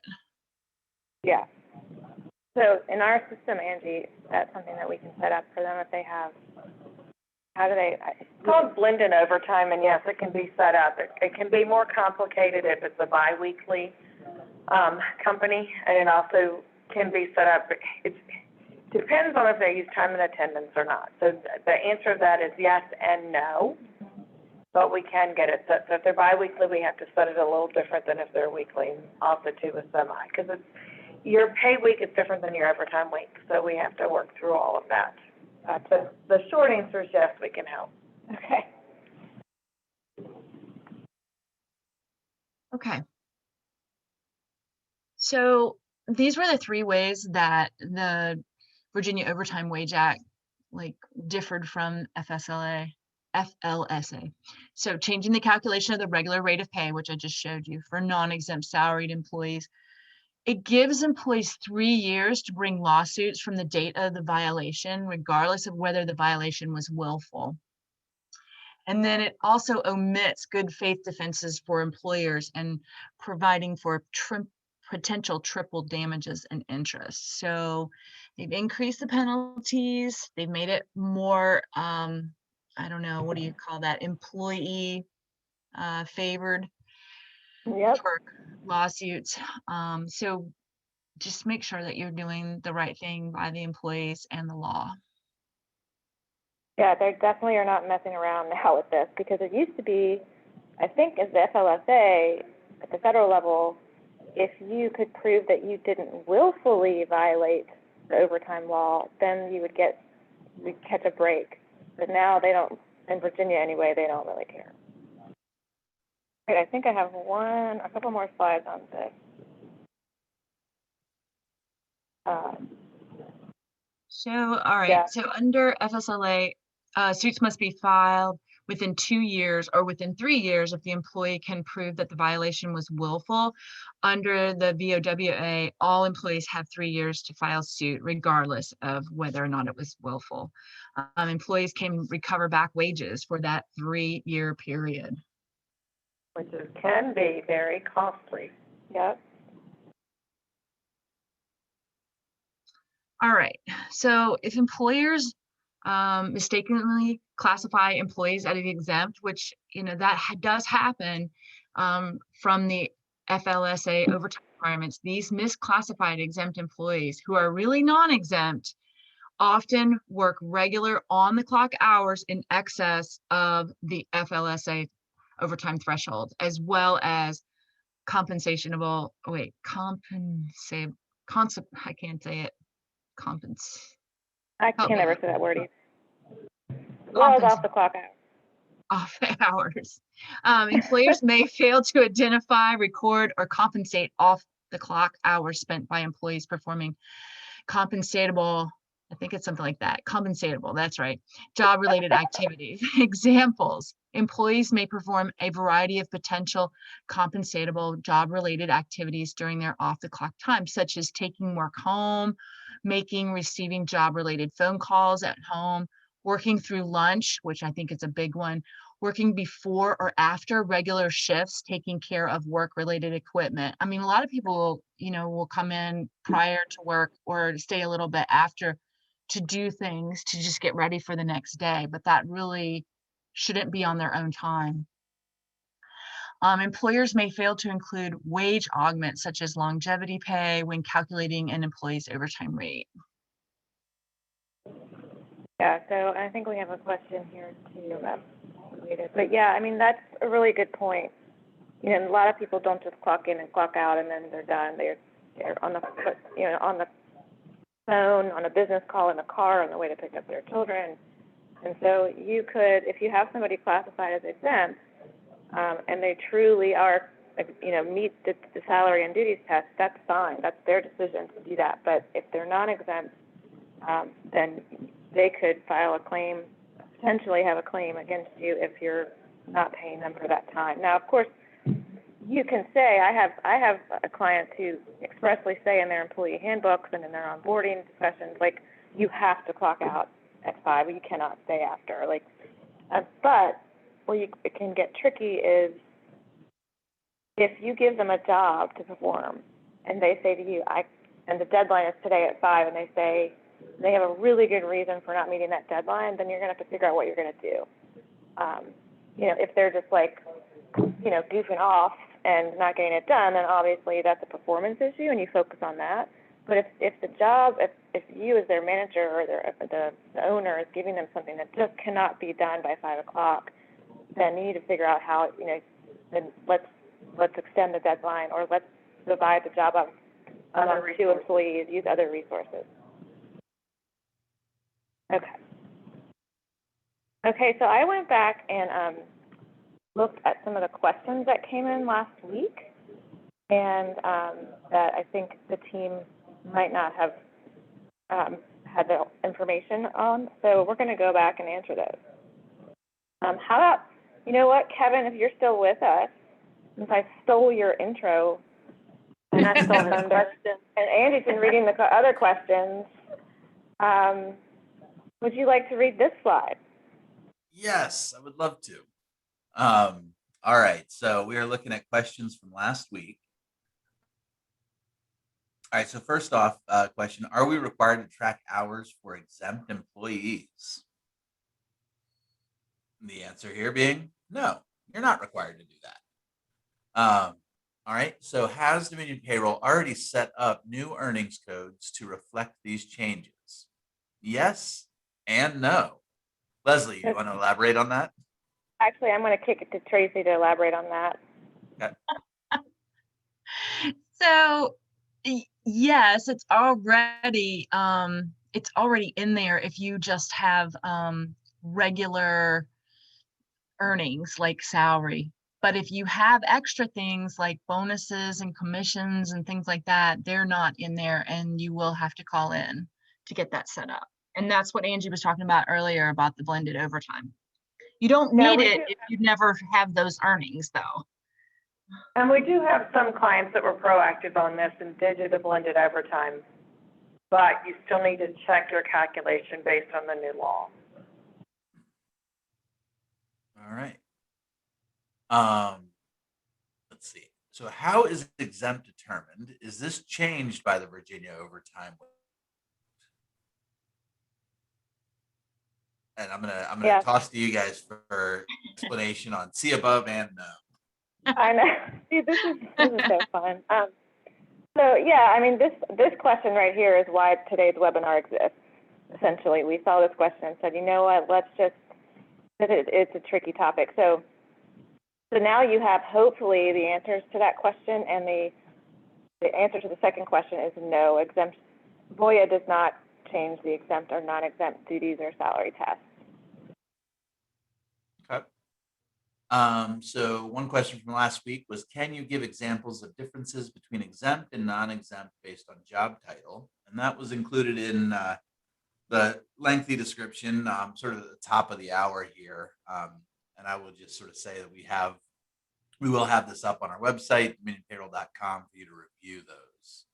Yeah. So in our system, Angie, that's something that we can set up for them if they have, how do they? It's called blended overtime, and yes, it can be set up. It can be more complicated if it's a biweekly company, and it also can be set up. It depends on if they use time and attendance or not. So the answer to that is yes and no, but we can get it set. So if they're biweekly, we have to set it a little different than if they're weekly, also too with semi, because it's your pay week is different than your overtime week, so we have to work through all of that. So the short answer is yes, we can help. Okay. Okay. So these were the three ways that the Virginia Overtime Wage Act differed from FLSA. So changing the calculation of the regular rate of pay, which I just showed you for non-exempt salaried employees. It gives employees 3 years to bring lawsuits from the date of the violation, regardless of whether the violation was willful. And then it also omits good faith defenses for employers and providing for potential triple damages and interest. So they've increased the penalties. They've made it more, I don't know, what do you call that? Employee favored Yep. for lawsuits. So just make sure that you're doing the right thing by the employees and the law. Yeah, they definitely are not messing around now with this, because it used to be, I think as the FLSA at the federal level, if you could prove that you didn't willfully violate the overtime law, then you'd catch a break. But now they don't, in Virginia anyway, they don't really care. Wait, I think I have a couple more slides on this. All right, Yeah. so under FSLA, suits must be filed within 2 years or within 3 years if the employee can prove that the violation was willful. Under the VOWA, all employees have 3 years to file suit regardless of whether or not it was willful. Employees can recover back wages for that 3-year period. Which can be very costly. Yep. All right, so if employers mistakenly classify employees as exempt, which, that does happen from the FLSA overtime requirements, these misclassified exempt employees who are really non-exempt often work regular on-the-clock hours in excess of the FLSA overtime threshold, as well as I can't say it. I Help can me never out. say that word either. Well, it's off the clock out. Off hours. Employers may fail to identify, record, or compensate off the clock hours spent by employees performing compensatable, I think it's something like that, compensatable, that's right, job-related activities. Examples: employees may perform a variety of potential compensatable job-related activities during their off-the-clock time, such as taking work home, receiving job-related phone calls at home, working through lunch, which I think is a big one, working before or after regular shifts, taking care of work-related equipment. I mean, a lot of people, will come in prior to work or stay a little bit after to do things to just get ready for the next day, but that really shouldn't be on their own time. Employers may fail to include wage augments such as longevity pay when calculating an employee's overtime rate. Yeah, so I think we have a question here too about related. But yeah, I mean, that's a really good point. A lot of people don't just clock in and clock out and then they're done. They're on the, on the phone, on a business call, in the car, on the way to pick up their children. And so you could, if you have somebody classified as exempt, and they truly are, meet the salary and duties test, that's fine. That's their decision to do that. But if they're non-exempt, then they could file a claim, potentially have a claim against you if you're not paying them for that time. Now, of course, you can say, I have a client who expressly say in their employee handbooks and in their onboarding discussions, like, you have to clock out at 5, you cannot stay after. But where it can get tricky is if you give them a job to perform and they say to you, and the deadline is today at 5, and they say they have a really good reason for not meeting that deadline, then you're going to have to figure out what you're going to do. If they're just goofing off and not getting it done, then obviously that's a performance issue and you focus on that. But if the job, if you as their manager or the owner is giving them something that just cannot be done by 5 o'clock, then you need to figure out how, then let's extend the deadline, or let's divide the job up among 2 employees, use other resources. Okay, so I went back and looked at some of the questions that came in last week, and that I think the team might not have had the information on. So we're going to go back and answer those. How about, you know what, Kevin, if you're still with us, since I stole your intro, and I stole thunder, and Andy's been reading the other questions, would you like to read this slide? Yes, I would love to. All right, so we are looking at questions from last week. All right, so first off, question, are we required to track hours for exempt employees? The answer here being no, you're not required to do that. All right, so has Dominion Payroll already set up new earnings codes to reflect these changes? Yes and no. Leslie, you want to elaborate on that? Actually, I'm going to kick it to Tracy to elaborate on that. Okay. So, yes, it's already in there if you just have regular earnings like salary. But if you have extra things like bonuses and commissions and things like that, they're not in there, and you will have to call in to get that set up. And that's what Angie was talking about earlier about the blended overtime. You don't need it if you never have those earnings, though. And we do have some clients that were proactive on this and did do the blended overtime, but you still need to check your calculation based on the new law. All right. Let's see. So how is exempt determined? Is this changed by the Virginia overtime? And I'm gonna toss to you guys for explanation on see above and no. I know. See, this is so fun. So yeah, I mean, this question right here is why today's webinar exists. Essentially, we saw this question and said, you know what? Let's just. It's a tricky topic. So now you have hopefully the answers to that question, and the answer to the second question is no. Exempt VOIA does not change the exempt or non-exempt duties or salary tests. Okay. So one question from last week was, can you give examples of differences between exempt and non-exempt based on job title? And that was included in the lengthy description, sort of at the top of the hour here. And I will just sort of say that we will have this up on our website, dominionpayroll.com, for you to review those.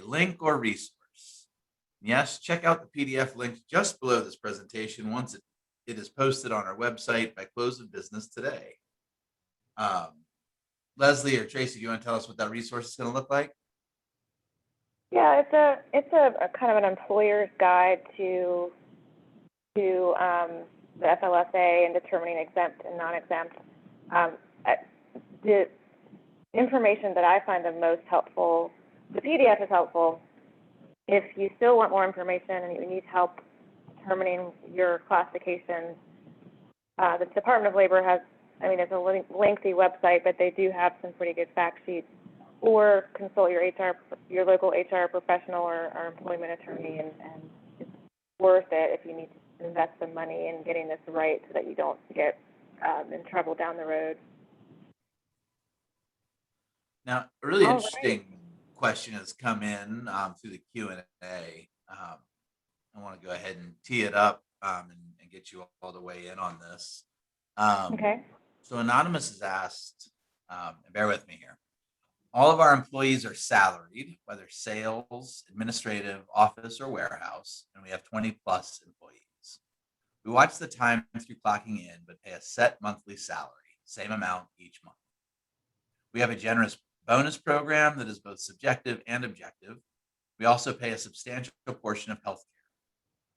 Link or resource. Yes, check out the PDF link just below this presentation once it it is posted on our website by close of business today. Leslie or Tracy, do you want to tell us what that resource is going to look like? Yeah, it's a kind of an employer's guide to the FLSA and determining exempt and non-exempt. The information that I find the most helpful, the PDF is helpful. If you still want more information and you need help determining your classifications, the Department of Labor has, it's a lengthy website, but they do have some pretty good fact sheets. Or consult your local HR professional or employment attorney, and it's worth it if you need to invest some money in getting this right so that you don't get in trouble down the road. Now, a really All interesting question has come in through the Q&A. I want to go ahead and tee it up and get you all the way in on this. Okay. So Anonymous has asked, and bear with me here, all of our employees are salaried, whether sales, administrative, office, or warehouse, and we have 20 plus employees. We watch the time through clocking in, but pay a set monthly salary, same amount each month. We have a generous bonus program that is both subjective and objective. We also pay a substantial portion of health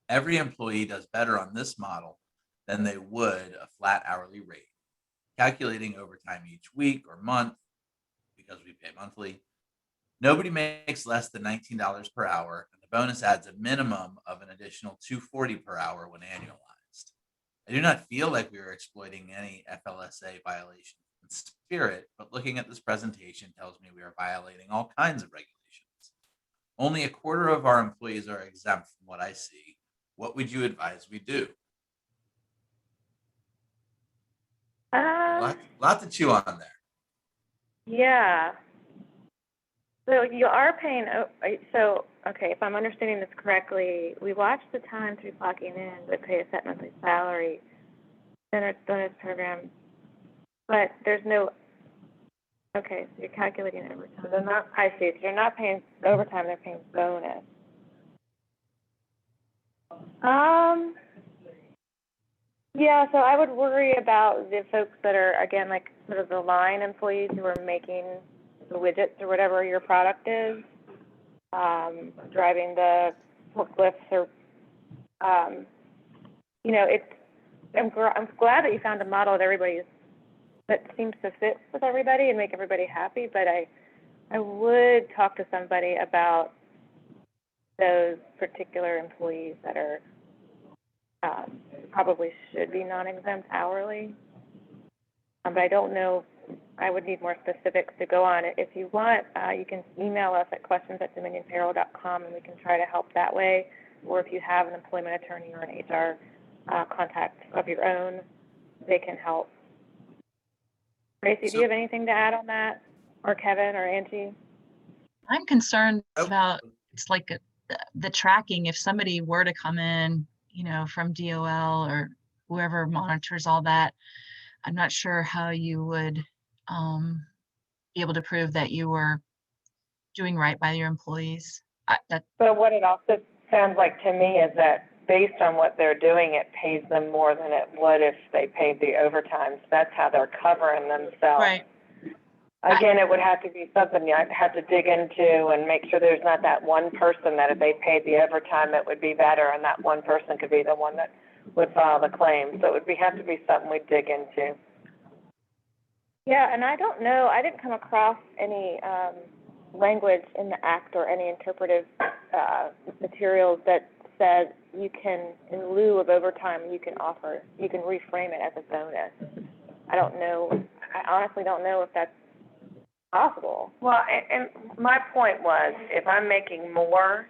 care. Every employee does better on this model than they would a flat hourly rate. Calculating overtime each week or month, because we pay monthly, nobody makes less than $19 per hour, and the bonus adds a minimum of an additional $240 per hour when annualized. I do not feel like we are exploiting any FLSA violation in spirit, but looking at this presentation tells me we are violating all kinds of regulations. Only a quarter of our employees are exempt from what I see. What would you advise we do? Lot to chew on there. Yeah. So you are paying, okay, if I'm understanding this correctly, we watch the time through clocking in, but pay a set monthly salary, bonus program, but there's no, okay, so you're calculating overtime. They're not, I see, so you're not paying overtime, they're paying bonus. Yeah, so I would worry about the folks that are, again, like sort of the line employees who are making the widgets or whatever your product is, driving the forklifts or, I'm glad that you found a model that seems to fit with everybody and make everybody happy, but I would talk to somebody about those particular employees that are probably should be non-exempt hourly. But I don't know, I would need more specifics to go on it. If you want, you can email us at questions@dominionpayroll.com and we can try to help that way. Or if you have an employment attorney or an HR contact of your own, they can help. Tracy, do you have anything to add on that? Or Kevin or Angie? I'm concerned about, it's like the tracking. If somebody were to come in, from DOL or whoever monitors all that, I'm not sure how you would be able to prove that you were doing right by your employees. But what it also sounds like to me is that based on what they're doing, it pays them more than it would if they paid the overtime. So that's how they're covering themselves. Right. Again, it would have to be something I'd have to dig into and make sure there's not that one person that if they paid the overtime, it would be better, and that one person could be the one that would file the claim. So it would have to be something we'd dig into. Yeah, and I don't know, I didn't come across any language in the Act or any interpretive materials that said you can, in lieu of overtime, you can reframe it as a bonus. I don't know, I honestly don't know if that's possible. Well, and my point was, if I'm making more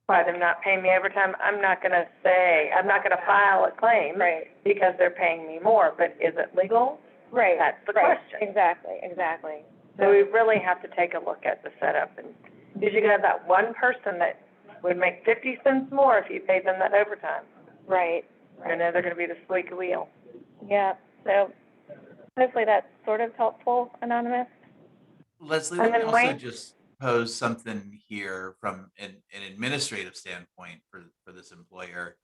by them not paying me overtime, I'm not going to file a claim, Right, because they're paying me more. But is it legal? right. That's the right. question. Exactly. So we really have to take a look at the setup, and because you have that one person that would make 50 cents more if you paid them that overtime. Right. And then they're going to be the squeaky wheel. Yeah, so hopefully that's sort of helpful, Anonymous. Leslie, And let me then also Wayne? just pose something here from an administrative standpoint for this employer.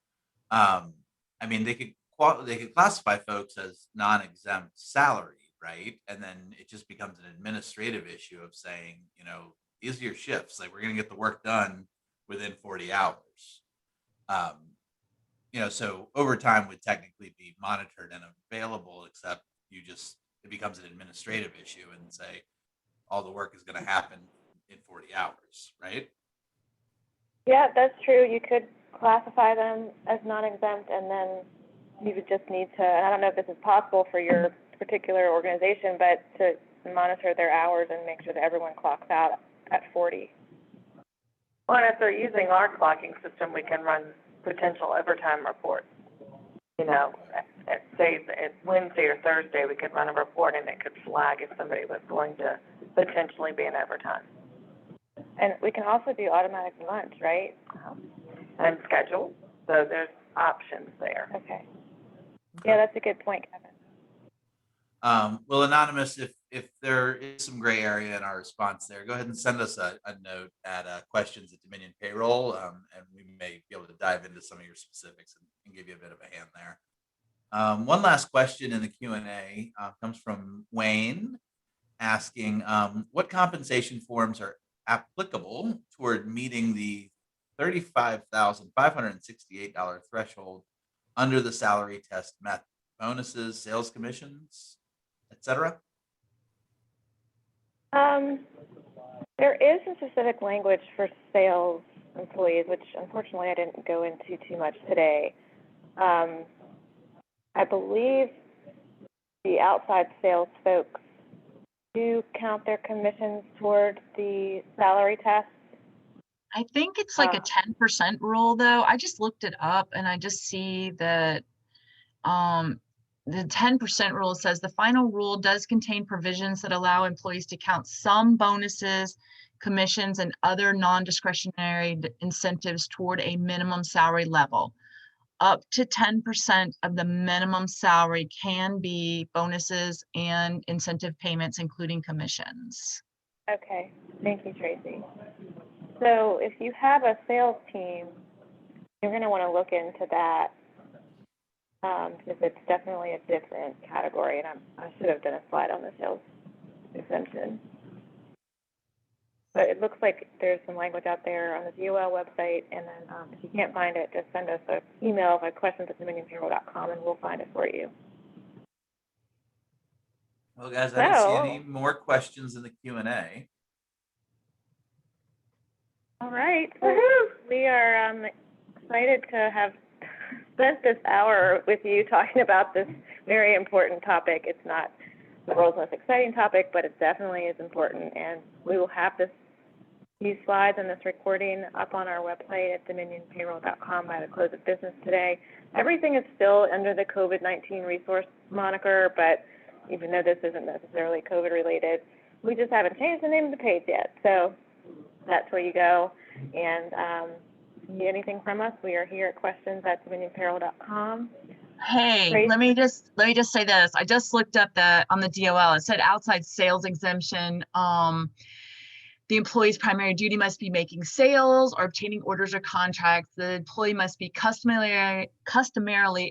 I mean, they could classify folks as non-exempt salary, right? And then it just becomes an administrative issue of saying, these are your shifts. Like, we're going to get the work done within 40 hours. So overtime would technically be monitored and available, except it becomes an administrative issue and say all the work is going to happen in 40 hours, right? Yeah, that's true. You could classify them as non-exempt, and then you would just need to, and I don't know if this is possible for your particular organization, but to monitor their hours and make sure that everyone clocks out at 40. Well, and if they're using our clocking system, we can run potential overtime reports. Say it's Wednesday or Thursday, we could run a report and it could flag if somebody was going to potentially be in overtime. And we can also do automatic lunch, right? And schedule, so there's options there. Okay. Yeah, that's a good point, Kevin. Well, Anonymous, if there is some gray area in our response there, go ahead and send us a note at questions at Dominion Payroll, and we may be able to dive into some of your specifics and give you a bit of a hand there. One last question in the Q&A comes from Wayne, asking what compensation forms are applicable toward meeting the $35,568 threshold under the salary test method: bonuses, sales commissions, etc. There is some specific language for sales employees, which unfortunately I didn't go into too much today. I believe the outside sales folks do count their commissions toward the salary test. I think it's like a 10% rule though. I just looked it up and I just see that the 10% rule says the final rule does contain provisions that allow employees to count some bonuses, commissions, and other non-discretionary incentives toward a minimum salary level. Up to 10% of the minimum salary can be bonuses and incentive payments, including commissions. Okay, thank you, Tracy. So if you have a sales team, you're going to want to look into that because it's definitely a different category, and I should have done a slide on the sales exemption. But it looks like there's some language out there on the DOL website, and then if you can't find it, just send us an email at questions@dominionpayroll.com, and we'll find it for you. Well, guys, I didn't see any more questions in the Q&A. All right. We are excited to have spent this hour with you talking about this very important topic. It's not the world's most exciting topic, but it definitely is important. And we will have these slides and this recording up on our website at dominionpayroll.com by the close of business today. Everything is still under the COVID-19 resource moniker, but even though this isn't necessarily COVID related, we just haven't changed the name of the page yet. So that's where you go. And if you need anything from us, we are here at questions@dominionpayroll.com. Hey, Tracy? let me just say this. I just looked up that on the DOL. It said outside sales exemption. The employee's primary duty must be making sales or obtaining orders or contracts. The employee must be customarily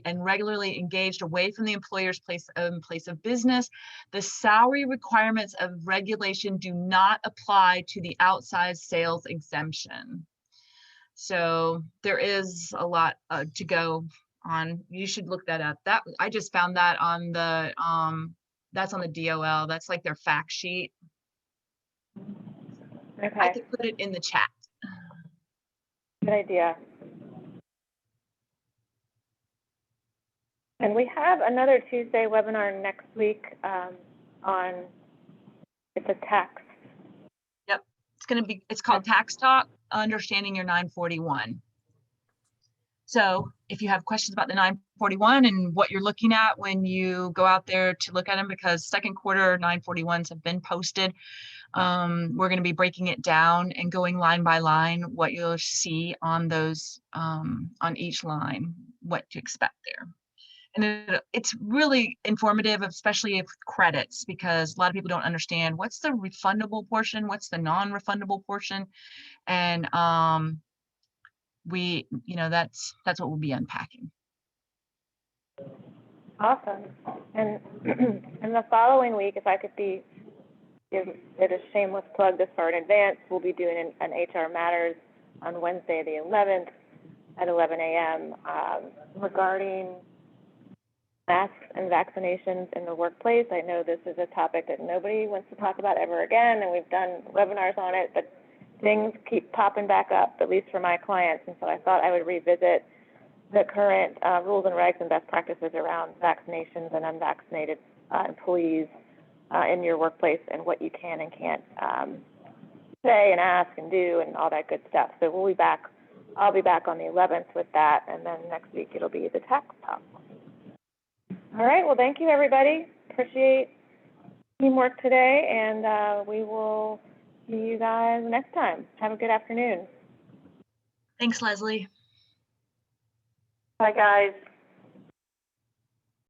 and regularly engaged away from the employer's place of business. The salary requirements of regulation do not apply to the outside sales exemption. So there is a lot to go on. You should look that up. I just found that on the that's on the DOL. That's like their fact sheet. Okay. I could put it in the chat. Good idea. And we have another Tuesday webinar next week it's a tax. Yep, it's called Tax Talk, Understanding Your 941. So if you have questions about the 941 and what you're looking at when you go out there to look at them, because second quarter 941s have been posted, we're going to be breaking it down and going line by line, what you'll see on those, on each line, what to expect there. And it's really informative, especially if credits, because a lot of people don't understand what's the refundable portion, what's the non-refundable portion. And that's what we'll be unpacking. Awesome. And in the following week, if I could give it a shameless plug this far in advance, we'll be doing an HR Matters on Wednesday, the 11th at 11 a.m. Regarding masks and vaccinations in the workplace. I know this is a topic that nobody wants to talk about ever again, and we've done webinars on it, but things keep popping back up, at least for my clients, and so I thought I would revisit the current rules and regs and best practices around vaccinations and unvaccinated employees in your workplace and what you can and can't say and ask and do and all that good stuff. So we'll be back. I'll be back on the 11th with that, and then next week it'll be the tax talk. All right. Well, thank you, everybody. Appreciate teamwork today, and we will see you guys next time. Have a good afternoon. Thanks, Leslie. Bye, guys.